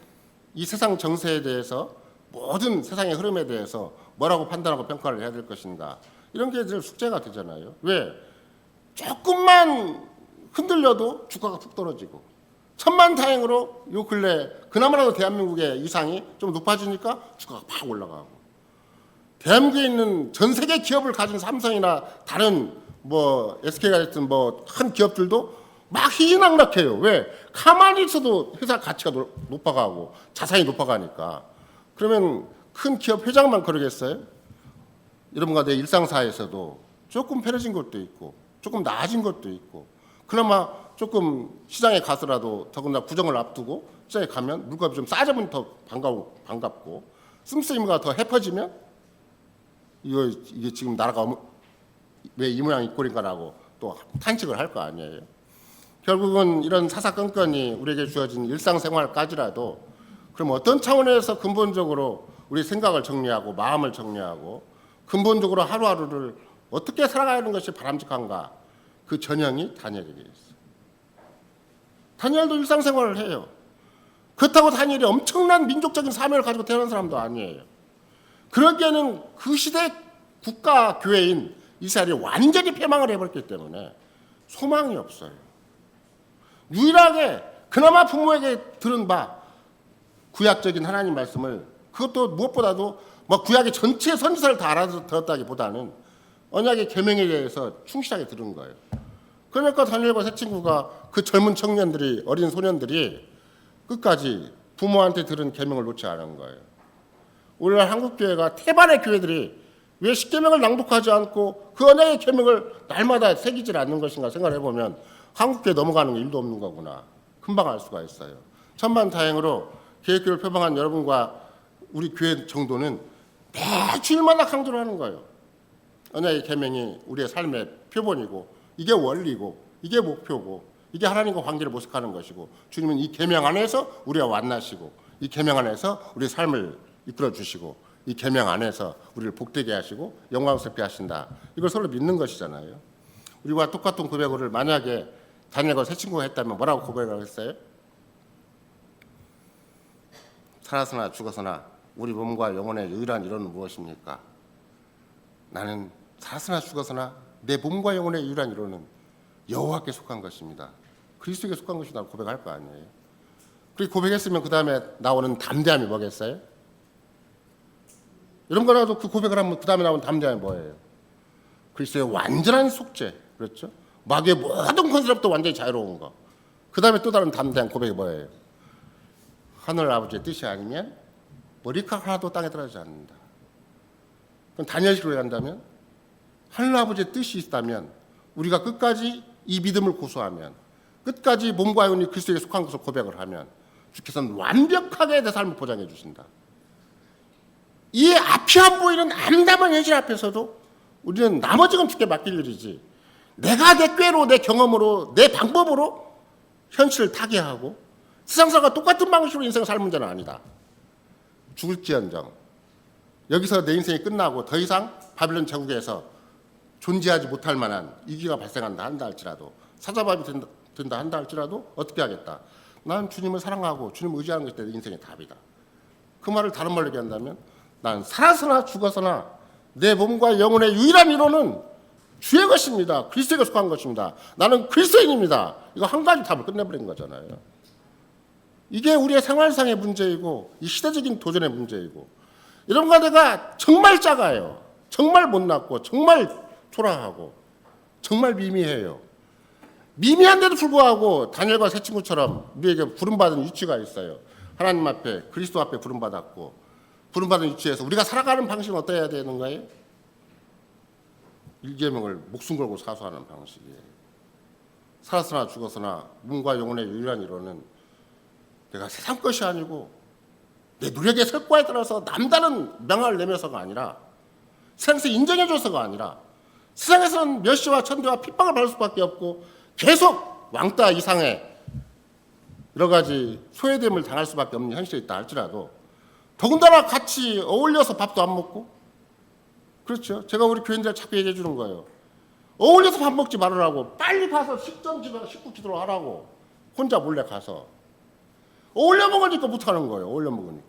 이 세상 정세에 대해서 모든 세상의 흐름에 대해서 뭐라고 판단하고 평가를 해야 될 것인가? 이런 게 늘 숙제가 되잖아요. 왜? 조금만 흔들려도 주가가 푹 떨어지고 천만다행으로 요 근래 그나마라도 대한민국의 위상이 좀 높아지니까 주가가 팍 올라가고 대한민국에 있는 전 세계 기업을 가진 삼성이나 다른 뭐 SK가 됐든 뭐 큰 기업들도 막 희희낙락해요. 왜? 가만히 있어도 회사 가치가 높아가고 자산이 높아가니까. 그러면 큰 기업 회장만 그러겠어요? 여러분과 내 일상사에서도 조금 편해진 것도 있고 조금 나아진 것도 있고 그나마 조금 시장에 가서라도 더군다나 구정을 앞두고 시장에 가면 물값이 좀 싸져면 더 반갑고 씀씀이가 더 해퍼지면 이게 지금 나라가 왜 이 모양 이 꼴인가라고 또 탄식을 할 거 아니에요. 결국은 이런 사사건건이 우리에게 주어진 일상생활까지라도 그럼 어떤 차원에서 근본적으로 우리 생각을 정리하고 마음을 정리하고 근본적으로 하루하루를 어떻게 살아가는 것이 바람직한가? 그 전형이 다니엘에게 있어요. 다니엘도 일상생활을 해요. 그렇다고 다니엘이 엄청난 민족적인 사명을 가지고 태어난 사람도 아니에요. 그러기에는 그 시대 국가 교회인 이스라엘이 완전히 패망을 해버렸기 때문에 소망이 없어요. 유일하게 그나마 부모에게 들은 바 구약적인 하나님 말씀을 그것도 무엇보다도 뭐 구약의 전체 선지서를 다 알아들었다기보다는 언약의 계명에 대해서 충실하게 들은 거예요. 그러니까 다니엘과 세 친구가 그 젊은 청년들이 어린 소년들이 끝까지 부모한테 들은 계명을 놓지 않은 거예요. 오늘날 한국교회가 태반의 교회들이 왜 십계명을 낭독하지 않고 그 언약의 계명을 날마다 새기질 않는 것인가 생각을 해보면 한국교회 넘어가는 게 일도 없는 거구나 금방 알 수가 있어요. 천만다행으로 계획교회를 표방한 여러분과 우리 교회 정도는 매 주일마다 강조를 하는 거예요. 언약의 계명이 우리의 삶의 표본이고 이게 원리고 이게 목표고 이게 하나님과 관계를 모색하는 것이고 주님은 이 계명 안에서 우리와 만나시고 이 계명 안에서 우리의 삶을 이끌어 주시고 이 계명 안에서 우리를 복되게 하시고 영광스럽게 하신다. 이걸 서로 믿는 것이잖아요. 우리와 똑같은 고백을 만약에 다니엘과 세 친구가 했다면 뭐라고 고백을 했어요? 살아서나 죽어서나 우리 몸과 영혼의 유일한 이론은 무엇입니까? 나는 살았으나 죽었으나 내 몸과 영혼의 유일한 이로는 여호와께 속한 것입니다. 그리스도에게 속한 것이 나를 고백할 거 아니에요. 그리고 고백했으면 그 다음에 나오는 담대함이 뭐겠어요? 이런 거라도 그 고백을 하면 그 다음에 나오는 담대함이 뭐예요? 그리스도의 완전한 속죄, 그렇죠? 마귀의 모든 권세로부터 완전히 자유로운 거. 그 다음에 또 다른 담대한 고백이 뭐예요? 하늘 아버지의 뜻이 아니면 머리카락 하나도 땅에 떨어지지 않는다. 그럼 다니엘식으로 한다면 하늘 아버지의 뜻이 있다면 우리가 끝까지 이 믿음을 고수하면 끝까지 몸과 영혼이 그리스도에게 속한 것을 고백을 하면 주께서는 완벽하게 내 삶을 보장해 주신다. 이 앞이 안 보이는 암담한 현실 앞에서도 우리는 나머지 건 주께 맡길 일이지 내가 내 꾀로 내 경험으로 내 방법으로 현실을 타개하고 세상 사람과 똑같은 방식으로 인생을 살 문제는 아니다. 죽을지언정 여기서 내 인생이 끝나고 더 이상 바빌론 제국에서 존재하지 못할 만한 위기가 발생한다 한다 할지라도 사자밥이 된다 한다 할지라도 어떻게 하겠다. 난 주님을 사랑하고 주님을 의지하는 것이 내 인생의 답이다. 그 말을 다른 말로 얘기한다면 난 살아서나 죽어서나 내 몸과 영혼의 유일한 위로는 주의 것입니다. 그리스도에게 속한 것입니다. 나는 그리스도인입니다. 이거 한 가지 답을 끝내버린 거잖아요. 이게 우리의 생활상의 문제이고 이 시대적인 도전의 문제이고 이런 거 내가 정말 작아요. 정말 못났고 정말 초라하고 정말 미미해요. 미미한데도 불구하고 다니엘과 세 친구처럼 우리에게 부름받은 위치가 있어요. 하나님 앞에 그리스도 앞에 부름받았고 부름받은 위치에서 우리가 살아가는 방식은 어떠해야 되는 거예요? 일계명을 목숨 걸고 사수하는 방식이에요. 살았으나 죽었으나 몸과 영혼의 유일한 이로는 내가 세상 것이 아니고 내 노력의 성과에 따라서 남다른 명함을 내면서가 아니라 세상에서 인정해줘서가 아니라 세상에서는 멸시와 천대와 핍박을 받을 수밖에 없고 계속 왕따 이상의 여러 가지 소외됨을 당할 수밖에 없는 현실이 있다 할지라도 더군다나 같이 어울려서 밥도 안 먹고 그렇죠. 제가 우리 교인들 자꾸 얘기해 주는 거예요. 어울려서 밥 먹지 말으라고 빨리 가서 식구 기도를 하라고 혼자 몰래 가서 어울려 먹으니까 못하는 거예요. 어울려 먹으니까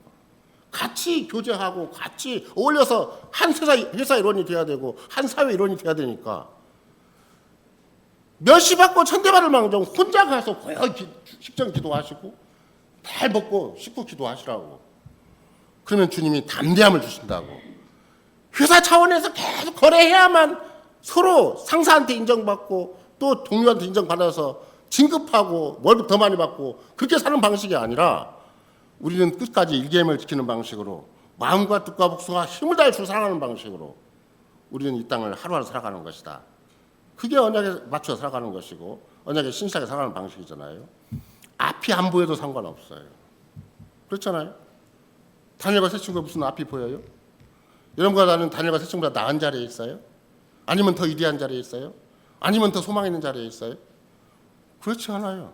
같이 교제하고 같이 어울려서 한 회사 일원이 돼야 되고 한 사회 일원이 돼야 되니까 멸시받고 천대받을 망정 혼자 가서 고요히 식전 기도하시고 잘 먹고 식구 기도하시라고. 그러면 주님이 담대함을 주신다고. 회사 차원에서 계속 거래해야만 서로 상사한테 인정받고 또 동료한테 인정받아서 진급하고 월급 더 많이 받고 그렇게 사는 방식이 아니라 우리는 끝까지 일계명을 지키는 방식으로 마음과 뜻과 복수와 힘을 다해 주로 살아가는 방식으로 우리는 이 땅을 하루하루 살아가는 것이다. 그게 언약에 맞춰 살아가는 것이고 언약에 신실하게 살아가는 방식이잖아요. 앞이 안 보여도 상관없어요. 그렇잖아요. 다니엘과 세 친구가 무슨 앞이 보여요? 여러분과 나는 다니엘과 세 친구보다 나은 자리에 있어요? 아니면 더 위대한 자리에 있어요? 아니면 더 소망 있는 자리에 있어요? 그렇지 않아요.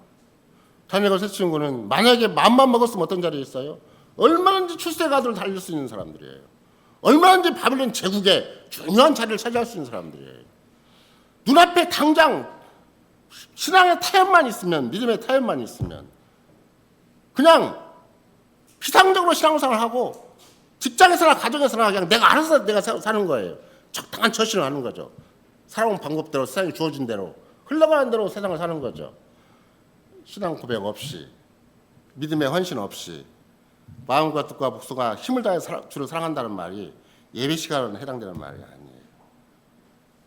다니엘과 세 친구는 만약에 마음만 먹었으면 어떤 자리에 있어요? 얼마든지 출세가도를 달릴 수 있는 사람들이에요. 얼마든지 바빌론 제국의 중요한 자리를 차지할 수 있는 사람들이에요. 눈앞에 당장 신앙의 타협만 있으면 믿음의 타협만 있으면 그냥 피상적으로 신앙생활을 하고 직장에서나 가정에서나 그냥 내가 알아서 내가 사는 거예요. 적당한 처신을 하는 거죠. 살아온 방법대로 세상이 주어진 대로 흘러가는 대로 세상을 사는 거죠. 신앙 고백 없이 믿음의 헌신 없이 마음과 뜻과 복수가 힘을 다해 주를 사랑한다는 말이 예배 시간에 해당되는 말이 아니에요.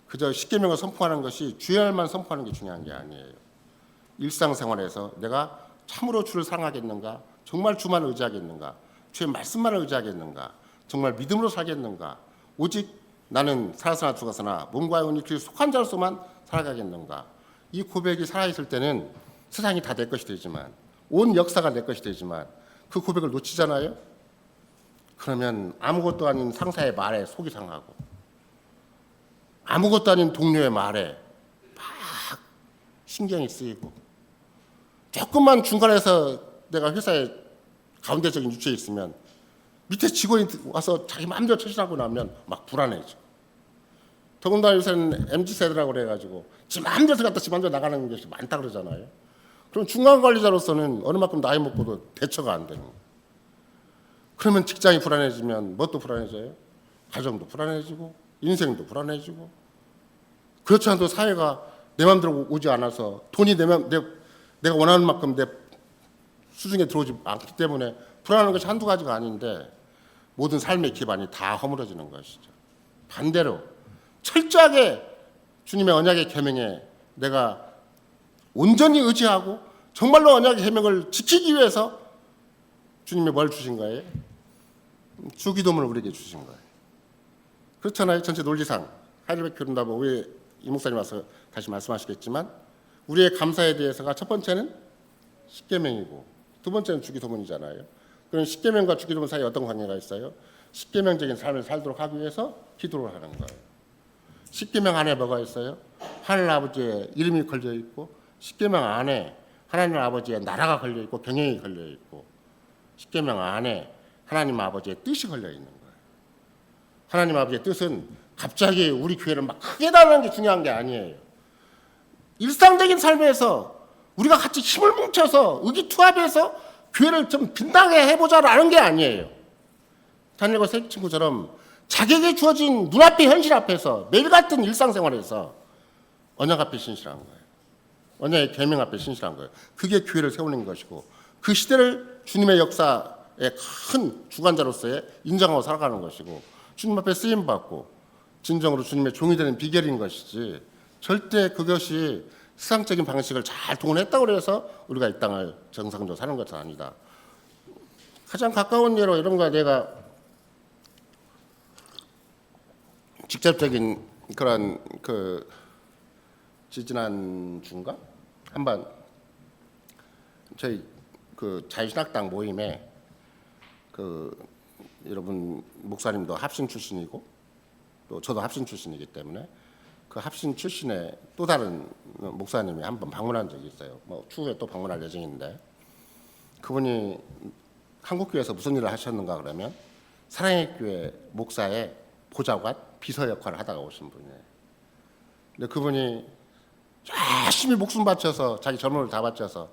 그저 십계명을 선포하는 것이 주일만 선포하는 게 중요한 게 아니에요. 일상생활에서 내가 참으로 주를 사랑하겠는가? 정말 주만 의지하겠는가? 주의 말씀만 의지하겠는가? 정말 믿음으로 살겠는가? 오직 나는 살아서나 죽어서나 몸과 영혼이 그 속한 자로서만 살아가겠는가? 이 고백이 살아있을 때는 세상이 다 내 것이 되지만 온 역사가 내 것이 되지만 그 고백을 놓치잖아요? 그러면 아무것도 아닌 상사의 말에 속이 상하고 아무것도 아닌 동료의 말에 막 신경이 쓰이고 조금만 중간에서 내가 회사의 가운데적인 위치에 있으면 밑에 직원이 와서 자기 마음대로 처신하고 나면 막 불안해져. 더군다나 요새는 MZ세대라고 그래가지고 지 마음대로 갖다 지 마음대로 나가는 것이 많다 그러잖아요. 그럼 중간관리자로서는 어느 만큼 나이 먹고도 대처가 안 되는 거예요. 그러면 직장이 불안해지면 뭣도 불안해져요? 가정도 불안해지고 인생도 불안해지고, 그렇지 않아도 사회가 내 마음대로 오지 않아서 돈이 내가 원하는 만큼 내 수중에 들어오지 않기 때문에 불안한 것이 한두 가지가 아닌데 모든 삶의 기반이 다 허물어지는 것이죠. 반대로 철저하게 주님의 언약의 계명에 내가 온전히 의지하고 정말로 언약의 계명을 지키기 위해서 주님이 뭘 주신 거예요? 주기도문을 우리에게 주신 거예요. 그렇잖아요. 전체 논리상 하이델베르크 교린다보 우리 이 목사님 와서 다시 말씀하시겠지만 우리의 감사에 대해서가 첫 번째는 십계명이고 두 번째는 주기도문이잖아요. 그럼 십계명과 주기도문 사이에 어떤 관계가 있어요? 십계명적인 삶을 살도록 하기 위해서 기도를 하는 거예요. 십계명 안에 뭐가 있어요? 하늘 아버지의 이름이 걸려 있고 십계명 안에 하나님 아버지의 나라가 걸려 있고 경영이 걸려 있고 십계명 안에 하나님 아버지의 뜻이 걸려 있는 거예요. 하나님 아버지의 뜻은 갑자기 우리 교회를 막 크게 달라는 게 중요한 게 아니에요. 일상적인 삶에서 우리가 같이 힘을 뭉쳐서 의기투합해서 교회를 좀 빛나게 해보자라는 게 아니에요. 다니엘과 세 친구처럼 자기에게 주어진 눈앞의 현실 앞에서 매일 같은 일상생활에서 언약 앞에 신실한 거예요. 언약의 계명 앞에 신실한 거예요. 그게 교회를 세우는 것이고 그 시대를 주님의 역사의 큰 주관자로서의 인정하고 살아가는 것이고 주님 앞에 쓰임받고 진정으로 주님의 종이 되는 비결인 것이지 절대 그것이 세상적인 방식을 잘 동원했다고 해서 우리가 이 땅을 정상적으로 사는 것은 아니다. 가장 가까운 예로 이런 거 내가 직접적인 그런 지지난 주인가 한번 저희 자유신학당 모임에 여러분 목사님도 합신 출신이고 또 저도 합신 출신이기 때문에 그 합신 출신의 또 다른 목사님이 한번 방문한 적이 있어요. 뭐 추후에 또 방문할 예정인데 그분이 한국교회에서 무슨 일을 하셨는가 그러면 사랑의 교회 목사의 보좌관 비서 역할을 하다가 오신 분이에요. 근데 그분이 열심히 목숨 바쳐서 자기 젊음을 다 바쳐서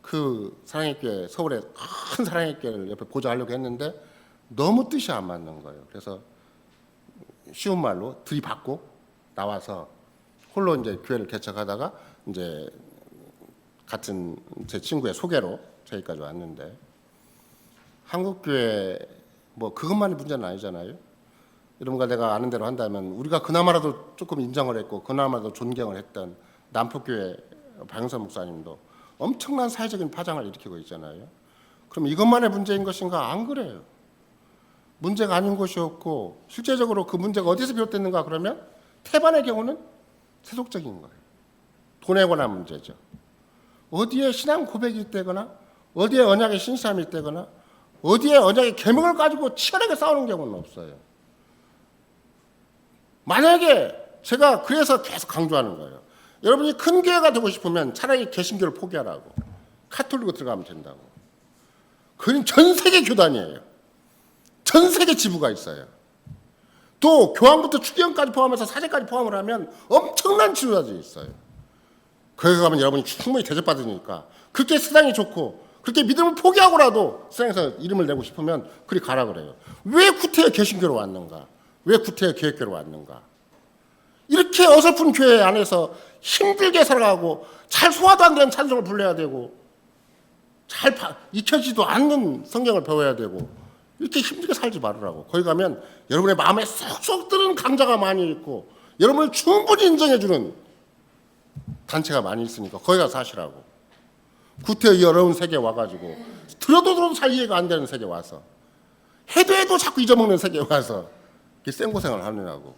그 사랑의 교회 서울에 큰 사랑의 교회를 옆에 보좌하려고 했는데 너무 뜻이 안 맞는 거예요. 그래서 쉬운 말로 들이받고 나와서 홀로 이제 교회를 개척하다가 이제 같은 제 친구의 소개로 저기까지 왔는데 한국 교회 뭐 그것만이 문제는 아니잖아요. 여러분과 내가 아는 대로 한다면 우리가 그나마라도 조금 인정을 했고 그나마라도 존경을 했던 남포교회 박영선 목사님도 엄청난 사회적인 파장을 일으키고 있잖아요. 그럼 이것만의 문제인 것인가? 안 그래요. 문제가 아닌 것이 없고 실제적으로 그 문제가 어디서 비롯됐는가 그러면 태반의 경우는 세속적인 거예요. 돈에 관한 문제죠. 어디에 신앙 고백이 있다거나 어디에 언약의 신실함이 있다거나 어디에 언약의 계명을 가지고 치열하게 싸우는 경우는 없어요. 만약에 제가 그래서 계속 강조하는 거예요. 여러분이 큰 교회가 되고 싶으면 차라리 개신교를 포기하라고. 카톨릭으로 들어가면 된다고. 그건 전 세계 교단이에요. 전 세계 지부가 있어요. 또 교황부터 추기경까지 포함해서 사제까지 포함을 하면 엄청난 지도자들이 있어요. 거기 가면 여러분이 충분히 대접받으니까 그렇게 세상이 좋고 그렇게 믿음을 포기하고라도 세상에서 이름을 내고 싶으면 그리 가라 그래요. 왜 구태여 개신교로 왔는가? 왜 구태여 교회교로 왔는가? 이렇게 어설픈 교회 안에서 힘들게 살아가고 잘 소화도 안 되는 찬송을 불러야 되고 잘 익혀지도 않는 성경을 배워야 되고 이렇게 힘들게 살지 말으라고. 거기 가면 여러분의 마음에 쏙쏙 드는 강자가 많이 있고 여러분을 충분히 인정해주는 단체가 많이 있으니까 거기 가서 사시라고. 구태여 이 어려운 세계에 와가지고 들어도 잘 이해가 안 되는 세계에 와서 해도 자꾸 잊어먹는 세계에 와서 생고생을 하느냐고.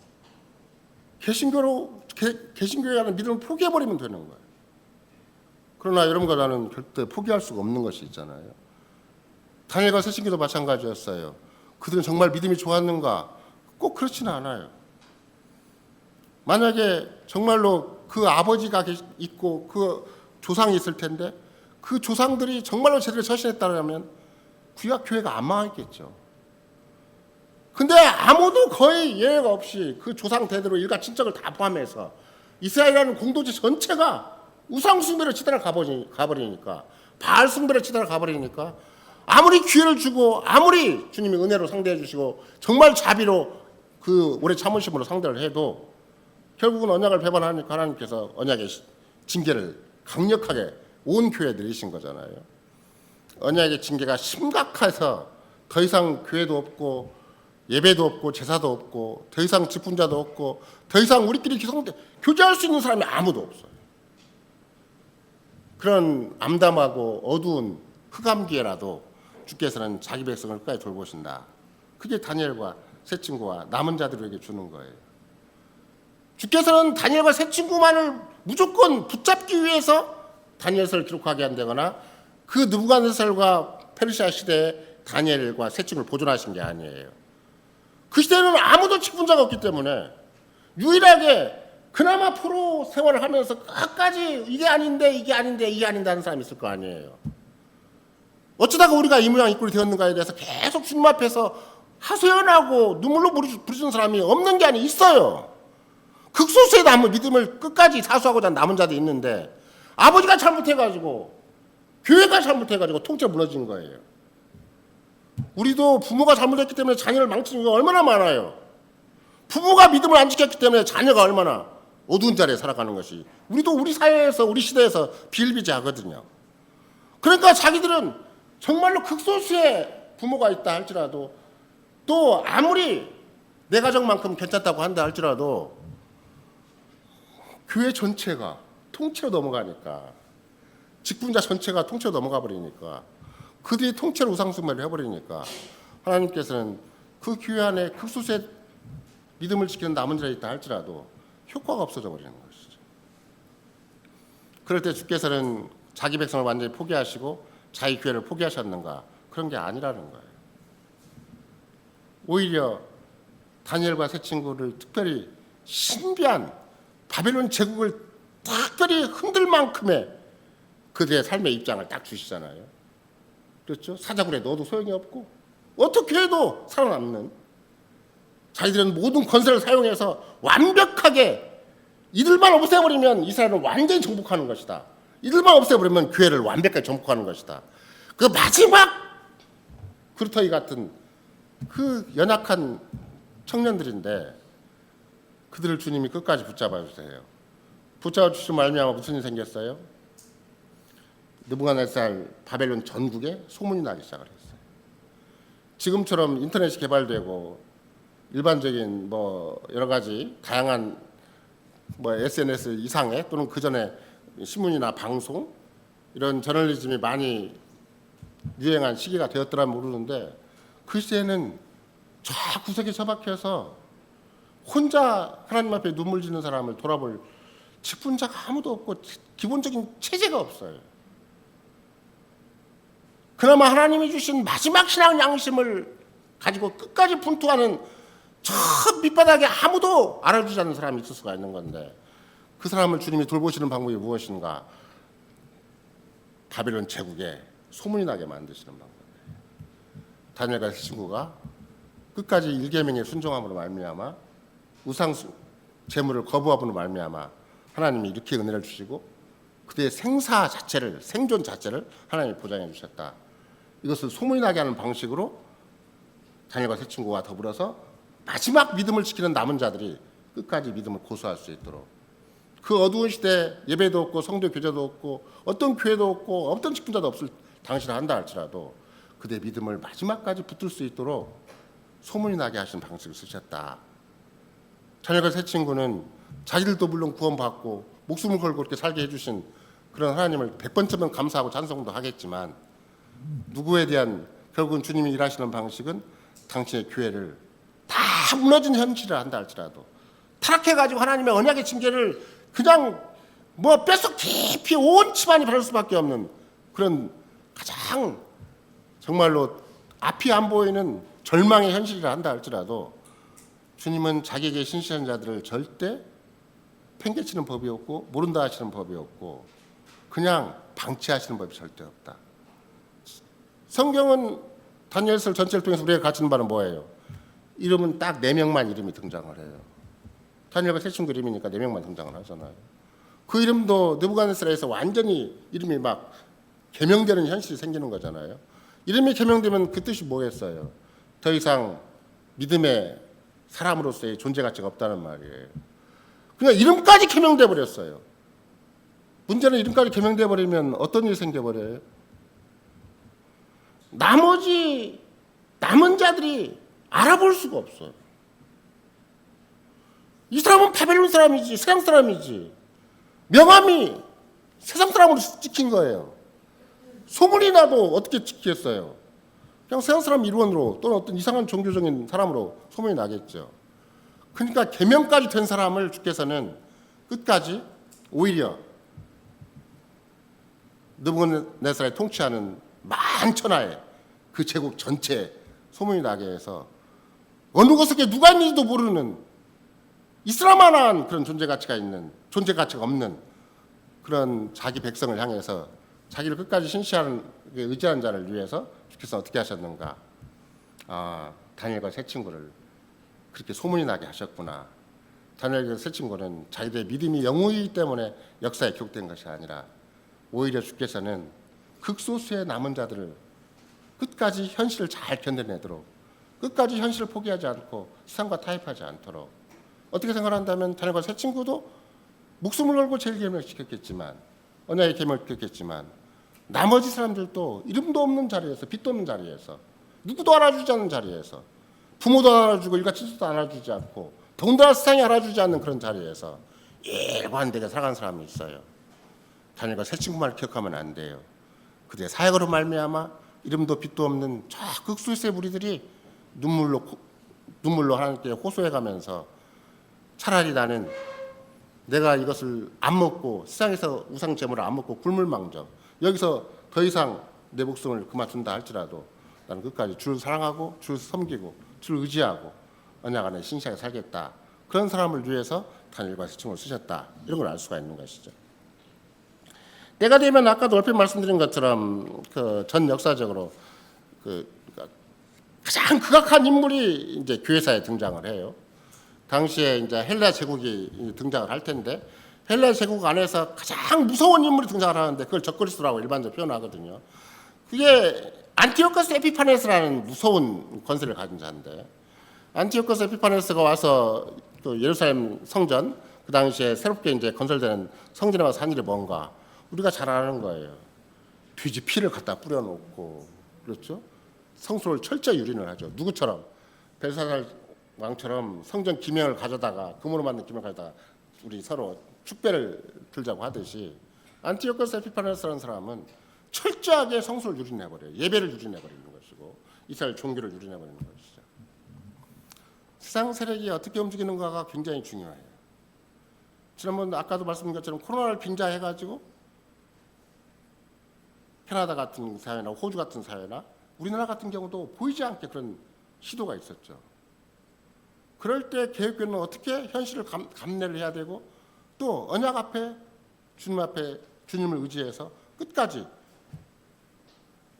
개신교에 하는 믿음을 포기해버리면 되는 거예요. 그러나 여러분과 나는 절대 포기할 수가 없는 것이 있잖아요. 다니엘과 새신기도 마찬가지였어요. 그들은 정말 믿음이 좋았는가? 꼭 그렇지는 않아요. 만약에 정말로 그 아버지가 있고 그 조상이 있을 텐데 그 조상들이 정말로 제대로 처신했다면 구약 교회가 안 망했겠죠. 근데 아무도 거의 예외가 없이 그 조상 대대로 일가 친척을 다 포함해서 이스라엘이라는 공동체 전체가 우상 숭배를 치달아 가버리니까 바알 숭배를 치달아 가버리니까 아무리 기회를 주고 아무리 주님이 은혜로 상대해 주시고 정말 자비로 그 오래 참으심으로 상대를 해도 결국은 언약을 배반하니까 하나님께서 언약의 징계를 강력하게 온 교회에 내리신 거잖아요. 언약의 징계가 심각해서 더 이상 교회도 없고 예배도 없고 제사도 없고 더 이상 직분자도 없고 더 이상 우리끼리 교제할 수 있는 사람이 아무도 없어요. 그런 암담하고 어두운 흑암기에라도 주께서는 자기 백성을 끝까지 돌보신다. 그게 다니엘과 세 친구와 남은 자들에게 주는 거예요. 주께서는 다니엘과 세 친구만을 무조건 붙잡기 위해서 다니엘서를 기록하게 한다거나 그 느부갓네살과 페르시아 시대에 다니엘과 세 친구를 보존하신 게 아니에요. 그 시대에는 아무도 직분자가 없기 때문에 유일하게 그나마 포로 생활을 하면서 끝까지 이게 아닌데 이게 아닌데 이게 아닌데 하는 사람이 있을 거 아니에요. 어쩌다가 우리가 이 모양 이 꼴이 되었는가에 대해서 계속 주님 앞에서 하소연하고 눈물로 부르짖는 사람이 없는 게 아니 있어요. 극소수의 남은 믿음을 끝까지 사수하고자 남은 자도 있는데 아버지가 잘못해가지고 교회가 잘못해가지고 통째로 무너진 거예요. 우리도 부모가 잘못했기 때문에 자녀를 망치는 게 얼마나 많아요. 부모가 믿음을 안 지켰기 때문에 자녀가 얼마나 어두운 자리에 살아가는 것이 우리도 우리 사회에서 우리 시대에서 비일비재하거든요. 그러니까 자기들은 정말로 극소수의 부모가 있다 할지라도 또 아무리 내 가정만큼 괜찮다고 한다 할지라도 교회 전체가 통째로 넘어가니까 직분자 전체가 통째로 넘어가 버리니까 그들이 통째로 우상숭배를 해버리니까 하나님께서는 그 교회 안에 극소수의 믿음을 지키는 남은 자가 있다 할지라도 효과가 없어져 버리는 것이죠. 그럴 때 주께서는 자기 백성을 완전히 포기하시고 자기 교회를 포기하셨는가? 그런 게 아니라는 거예요. 오히려 다니엘과 세 친구를 특별히 신비한 바벨론 제국을 특별히 흔들 만큼의 그들의 삶의 입장을 딱 주시잖아요. 그렇죠? 사자굴에 넣어도 소용이 없고 어떻게 해도 살아남는 자기들은 모든 권세를 사용해서 완벽하게 이들만 없애버리면 이스라엘을 완전히 정복하는 것이다. 이들만 없애버리면 교회를 완벽하게 정복하는 것이다. 그 마지막 그루터기 같은 그 연약한 청년들인데 그들을 주님이 끝까지 붙잡아 주세요. 붙잡아 주시면 말미암아 무슨 일이 생겼어요? 느부갓네살 바벨론 전국에 소문이 나기 시작을 했어요. 지금처럼 인터넷이 개발되고 일반적인 뭐 여러 가지 다양한 뭐 SNS 이상의 또는 그 전에 신문이나 방송 이런 저널리즘이 많이 유행한 시기가 되었더라 모르는데 그 시대에는 저 구석에 처박혀서 혼자 하나님 앞에 눈물 짓는 사람을 돌아볼 직분자가 아무도 없고 기본적인 체제가 없어요. 그나마 하나님이 주신 마지막 신앙 양심을 가지고 끝까지 분투하는 저 밑바닥에 아무도 알아주지 않는 사람이 있을 수가 있는 건데 그 사람을 주님이 돌보시는 방법이 무엇인가? 바벨론 제국에 소문이 나게 만드시는 방법이에요. 다니엘과 친구가 끝까지 일계명에 순종함으로 말미암아 우상 제물을 거부함으로 말미암아 하나님이 이렇게 은혜를 주시고 그들의 생사 자체를 생존 자체를 하나님이 보장해 주셨다. 이것을 소문이 나게 하는 방식으로 다니엘과 세 친구와 더불어서 마지막 믿음을 지키는 남은 자들이 끝까지 믿음을 고수할 수 있도록 그 어두운 시대 예배도 없고 성도 교제도 없고 어떤 교회도 없고 어떤 직분자도 없을 당신을 한다 할지라도 그들의 믿음을 마지막까지 붙들 수 있도록 소문이 나게 하신 방식을 쓰셨다. 다니엘과 세 친구는 자기들도 물론 구원받고 목숨을 걸고 이렇게 살게 해주신 그런 하나님을 100번쯤은 감사하고 찬송도 하겠지만 누구에 대한 결국은 주님이 일하시는 방식은 당신의 교회를 다 무너진 현실을 한다 할지라도 타락해가지고 하나님의 언약의 징계를 그냥 뭐 뼛속 깊이 온 집안이 받을 수밖에 없는 그런 가장 정말로 앞이 안 보이는 절망의 현실이라 한다 할지라도 주님은 자기에게 신실한 자들을 절대 팽개치는 법이 없고 모른다 하시는 법이 없고 그냥 방치하시는 법이 절대 없다. 성경은 다니엘서 전체를 통해서 우리가 가르치는 바는 뭐예요? 이름은 딱 4명만 이름이 등장을 해요. 다니엘과 세 친구 이름이니까 4명만 등장을 하잖아요. 그 이름도 느부갓네살에서 완전히 이름이 막 개명되는 현실이 생기는 거잖아요. 이름이 개명되면 그 뜻이 뭐겠어요? 더 이상 믿음의 사람으로서의 존재 가치가 없다는 말이에요. 그냥 이름까지 개명돼 버렸어요. 문제는 이름까지 개명돼 버리면 어떤 일이 생겨 버려요? 나머지 남은 자들이 알아볼 수가 없어요. 이 사람은 바벨론 사람이지, 세상 사람이지. 명함이 세상 사람으로 찍힌 거예요. 소문이 나도 어떻게 찍혔어요? 그냥 세상 사람 일원으로 또는 어떤 이상한 종교적인 사람으로 소문이 나겠죠. 그러니까 계명까지 된 사람을 주께서는 끝까지 오히려 느부갓네살이 통치하는 만천하에 그 제국 전체에 소문이 나게 해서 어느 곳에 누가 있는지도 모르는 이슬람만한 그런 존재 가치가 없는 그런 자기 백성을 향해서 자기를 끝까지 신시하는 의지하는 자를 위해서 주께서 어떻게 하셨는가? 다니엘과 세 친구를 그렇게 소문이 나게 하셨구나. 다니엘과 세 친구는 자기들의 믿음이 영웅이기 때문에 역사에 기록된 것이 아니라 오히려 주께서는 극소수의 남은 자들을 끝까지 현실을 잘 견뎌내도록 끝까지 현실을 포기하지 않고 세상과 타협하지 않도록 어떻게 생각한다면 다니엘과 세 친구도 목숨을 걸고 제일 계명을 지켰겠지만 언약의 계명을 지켰겠지만 나머지 사람들도 이름도 없는 자리에서 빛도 없는 자리에서 누구도 알아주지 않는 자리에서 부모도 알아주고 일가 친척도 알아주지 않고 더군다나 세상이 알아주지 않는 그런 자리에서 일관되게 살아가는 사람이 있어요. 다니엘과 세 친구만을 기억하면 안 돼요. 그들의 사역으로 말미암아 이름도 빛도 없는 저 극소수의 무리들이 눈물로 하나님께 호소해가면서 차라리 나는 내가 이것을 안 먹고 세상에서 우상 제물을 안 먹고 굶을망정 여기서 더 이상 내 목숨을 그만둔다 할지라도 나는 끝까지 주를 사랑하고 주를 섬기고 주를 의지하고 언약 안에 신실하게 살겠다. 그런 사람을 위해서 다니엘과 세 친구를 쓰셨다. 이런 걸 알 수가 있는 것이죠. 때가 되면 아까도 얼핏 말씀드린 것처럼 그 전 역사적으로 가장 극악한 인물이 이제 교회사에 등장을 해요. 당시에 이제 헬라 제국이 등장을 할 텐데 헬라 제국 안에서 가장 무서운 인물이 등장을 하는데 그걸 적그리스도라고 일반적으로 표현하거든요. 그게 안티오코스 에피파네스라는 무서운 권세를 가진 자인데 안티오코스 에피파네스가 와서 그 예루살렘 성전 그 당시에 새롭게 이제 건설되는 성전에 와서 한 일이 뭔가 우리가 잘 아는 거예요. 돼지 피를 갖다 뿌려놓고 그렇죠? 성소를 철저히 유린을 하죠. 누구처럼 벨사살 왕처럼 성전 기명을 가져다가 금으로 만든 기명을 가져다가 우리 서로 축배를 들자고 하듯이 안티오코스 에피파네스라는 사람은 철저하게 성소를 유린해버려요. 예배를 유린해버리는 것이고 이스라엘 종교를 유린해버리는 것이죠. 세상 세력이 어떻게 움직이는가가 굉장히 중요해요. 지난번 아까도 말씀드린 것처럼 코로나를 빙자해가지고 캐나다 같은 사회나 호주 같은 사회나 우리나라 같은 경우도 보이지 않게 그런 시도가 있었죠. 그럴 때 개혁교회는 어떻게 현실을 감내를 해야 되고 또 언약 앞에 주님을 의지해서 끝까지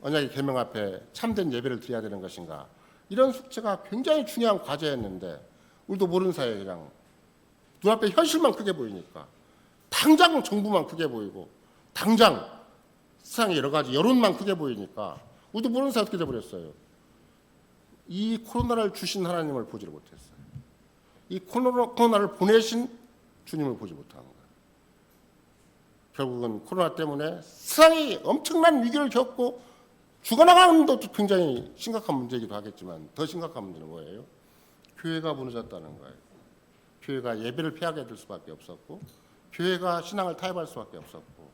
언약의 계명 앞에 참된 예배를 드려야 되는 것인가. 이런 숙제가 굉장히 중요한 과제였는데 우리도 모르는 사이에 그냥 눈앞에 현실만 크게 보이니까 당장 정부만 크게 보이고 당장 세상의 여러 가지 여론만 크게 보이니까 우리도 모르는 사이에 어떻게 돼버렸어요. 이 코로나를 주신 하나님을 보지를 못했어요. 이 코로나를 보내신 주님을 보지 못한 거예요. 결국은 코로나 때문에 세상이 엄청난 위기를 겪고 죽어나가는 것도 굉장히 심각한 문제이기도 하겠지만 더 심각한 문제는 뭐예요? 교회가 무너졌다는 거예요. 교회가 예배를 피하게 될 수밖에 없었고 교회가 신앙을 타협할 수밖에 없었고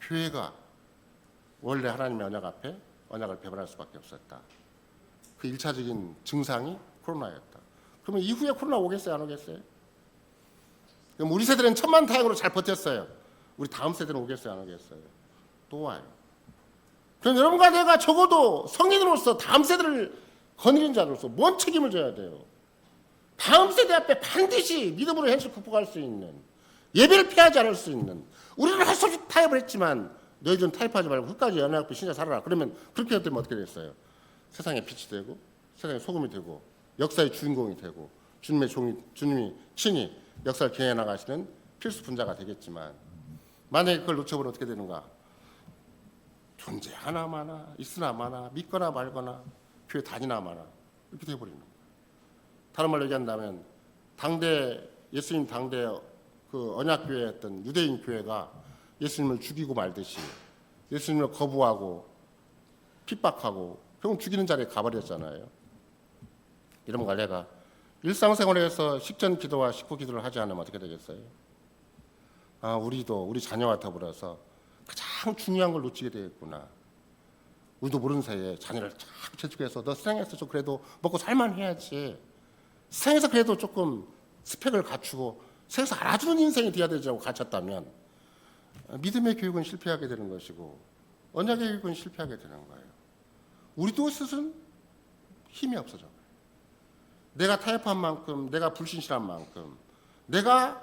교회가 원래 하나님의 언약 앞에 언약을 배반할 수밖에 없었다. 그 1차적인 증상이 코로나였다. 그러면 이후에 코로나 오겠어요? 안 오겠어요? 그럼 우리 세대는 천만다행으로 잘 버텼어요. 우리 다음 세대는 오겠어요? 안 오겠어요? 또 와요. 그럼 여러분과 내가 적어도 성인으로서 다음 세대를 거느린 자로서 뭔 책임을 져야 돼요? 다음 세대 앞에 반드시 믿음으로 현실 극복할 수 있는 예배를 피하지 않을 수 있는 우리는 할 수 없이 타협을 했지만 너희들은 타협하지 말고 끝까지 연애 앞에 신자 살아라. 그러면 그렇게 되면 어떻게 됐어요? 세상의 빛이 되고 세상의 소금이 되고 역사의 주인공이 되고 주님이 친히 역사를 기해 나가시는 필수 분자가 되겠지만 만약에 그걸 놓쳐버리면 어떻게 되는가? 존재하나 마나 있으나 마나 믿거나 말거나 교회 다니나 마나 이렇게 돼버리는 거예요. 다른 말로 얘기한다면 당대 예수님 당대 그 언약교회였던 유대인 교회가 예수님을 죽이고 말듯이 예수님을 거부하고 핍박하고 결국 죽이는 자리에 가버렸잖아요. 이런 걸 내가 일상생활에서 식전 기도와 식후 기도를 하지 않으면 어떻게 되겠어요? 우리도 우리 자녀와 더불어서 가장 중요한 걸 놓치게 되겠구나. 우리도 모르는 사이에 자녀를 자꾸 재촉해서 너 세상에서 좀 그래도 먹고 살만 해야지. 세상에서 그래도 조금 스펙을 갖추고 세상에서 알아주는 인생이 돼야 되자고 가르쳤다면 믿음의 교육은 실패하게 되는 것이고 언약의 교육은 실패하게 되는 거예요. 우리도 스스로 힘이 없어져. 내가 타협한 만큼, 내가 불신실한 만큼, 내가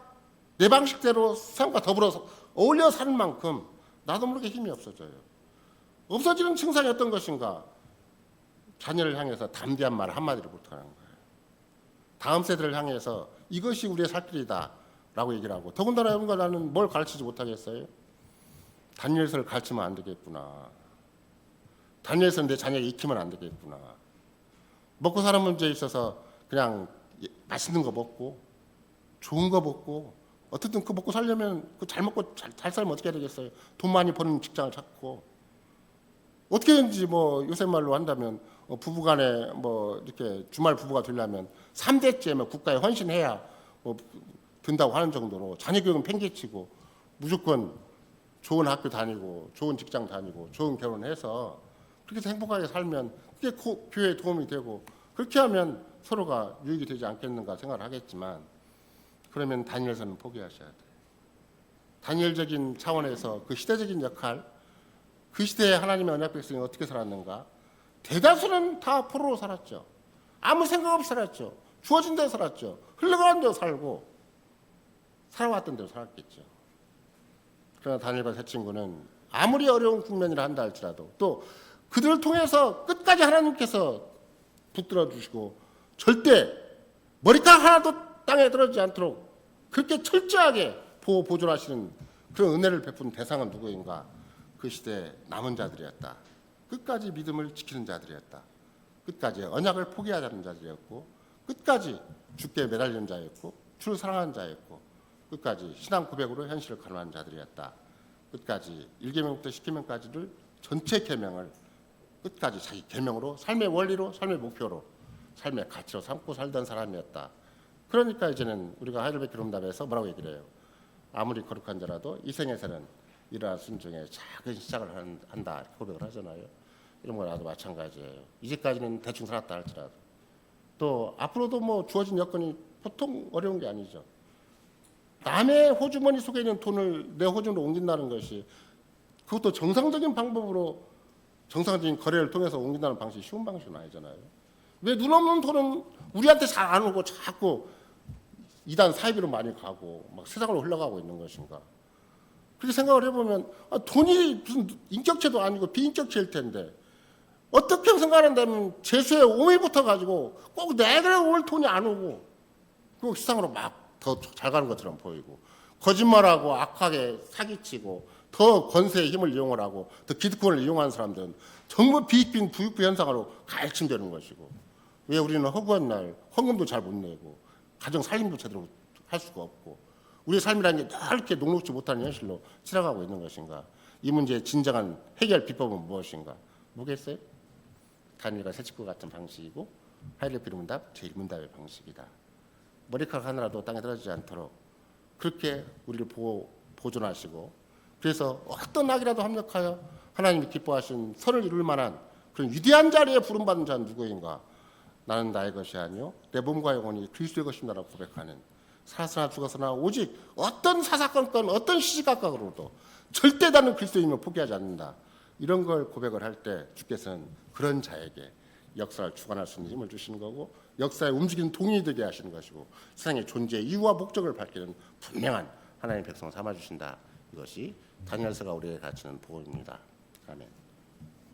내 방식대로 세상과 더불어서 어울려 사는 만큼 나도 모르게 힘이 없어져요. 없어지는 증상이 어떤 것인가? 자녀를 향해서 담대한 말 한마디를 못하는 거예요. 다음 세대를 향해서 이것이 우리의 살 길이다 라고 얘기를 하고, 더군다나 여러분과 나는 뭘 가르치지 못하겠어요? 다니엘서를 가르치면 안 되겠구나. 다니엘서는 내 자녀에게 익히면 안 되겠구나. 먹고 사는 문제에 있어서 그냥 맛있는 거 먹고 좋은 거 먹고 어떻든 그 먹고 살려면 그 잘 먹고 잘 살면 어떻게 해야 되겠어요? 돈 많이 버는 직장을 찾고 어떻게든지 뭐 요새 말로 한다면 부부간에 뭐 이렇게 주말 부부가 되려면 3대째 국가에 헌신해야 뭐 된다고 하는 정도로 자녀 교육은 팽개치고 무조건 좋은 학교 다니고 좋은 직장 다니고 좋은 결혼해서 그렇게 해서 행복하게 살면 그게 교회에 도움이 되고 그렇게 하면 서로가 유익이 되지 않겠는가 생각을 하겠지만 그러면 다니엘서는 포기하셔야 돼요. 다니엘적인 차원에서 그 시대적인 역할, 그 시대에 하나님의 언약 백성이 어떻게 살았는가? 대다수는 다 포로로 살았죠. 아무 생각 없이 살았죠. 주어진 대로 살았죠. 흘러가는 대로 살고 살아왔던 대로 살았겠죠. 그러나 다니엘과 세 친구는 아무리 어려운 국면이라 한다 할지라도 또 그들을 통해서 끝까지 하나님께서 붙들어 주시고 절대 머리카락 하나도 땅에 떨어지지 않도록 그렇게 철저하게 보존하시는 그런 은혜를 베푼 대상은 누구인가? 그 시대의 남은 자들이었다. 끝까지 믿음을 지키는 자들이었다. 끝까지 언약을 포기하지 않는 자들이었고 끝까지 주께 매달리는 자였고 주를 사랑하는 자였고 끝까지 신앙 고백으로 현실을 가늠하는 자들이었다. 끝까지 1계명부터 10계명까지를 전체 계명을 끝까지 자기 계명으로 삶의 원리로 삶의 목표로 삶의 가치로 삼고 살던 사람이었다. 그러니까 이제는 우리가 하이델베르크 기름답에서 뭐라고 얘기를 해요? 아무리 거룩한 자라도 이 생에서는 이러한 순종에 작은 시작을 한다 이렇게 고백을 하잖아요. 이런 거 나도 마찬가지예요. 이제까지는 대충 살았다 할지라도 또 앞으로도 뭐 주어진 여건이 보통 어려운 게 아니죠. 남의 호주머니 속에 있는 돈을 내 호주머니로 옮긴다는 것이 그것도 정상적인 방법으로 정상적인 거래를 통해서 옮긴다는 방식이 쉬운 방식은 아니잖아요. 왜 눈 없는 돈은 우리한테 잘 안 오고 자꾸 이단 사이비로 많이 가고 막 세상으로 흘러가고 있는 것인가? 그렇게 생각을 해보면 돈이 무슨 인격체도 아니고 비인격체일 텐데 어떻게 생각한다면 재수의 오미부터 가지고 꼭 내가 올 돈이 안 오고 그 세상으로 막 더 잘 가는 것처럼 보이고 거짓말하고 악하게 사기치고 더 권세의 힘을 이용을 하고 더 기득권을 이용하는 사람들은 전부 비익빈 부익부 현상으로 가해침되는 것이고 왜 우리는 허구한 날 헌금도 잘 못 내고 가정 살림도 제대로 할 수가 없고 우리의 삶이라는 게 이렇게 녹록지 못하는 현실로 치러가고 있는 것인가? 이 문제의 진정한 해결 비법은 무엇인가? 뭐겠어요? 다니엘과 새 친구 같은 방식이고 하이델베르크 기름답 제1문답의 방식이다. 머리카락 하나라도 땅에 떨어지지 않도록 그렇게 우리를 보존하시고 그래서 어떤 낙이라도 합력하여 하나님이 기뻐하신 선을 이룰 만한 그런 위대한 자리에 부름받은 자는 누구인가? 나는 나의 것이 아니요 내 몸과 영혼이 그리스도의 것입니다라고 고백하는 살았으나 죽었으나 오직 어떤 사사건건 어떤 시시각각으로도 절대 나는 그리스도임을 포기하지 않는다. 이런 걸 고백을 할 때 주께서는 그런 자에게 역사를 주관할 수 있는 힘을 주시는 거고 역사에 움직이는 동인이 되게 하시는 것이고 세상의 존재의 이유와 목적을 밝히는 분명한 하나님의 백성을 삼아주신다. 이것이 다니엘서가 우리에게 가르치는 복음입니다. 아멘.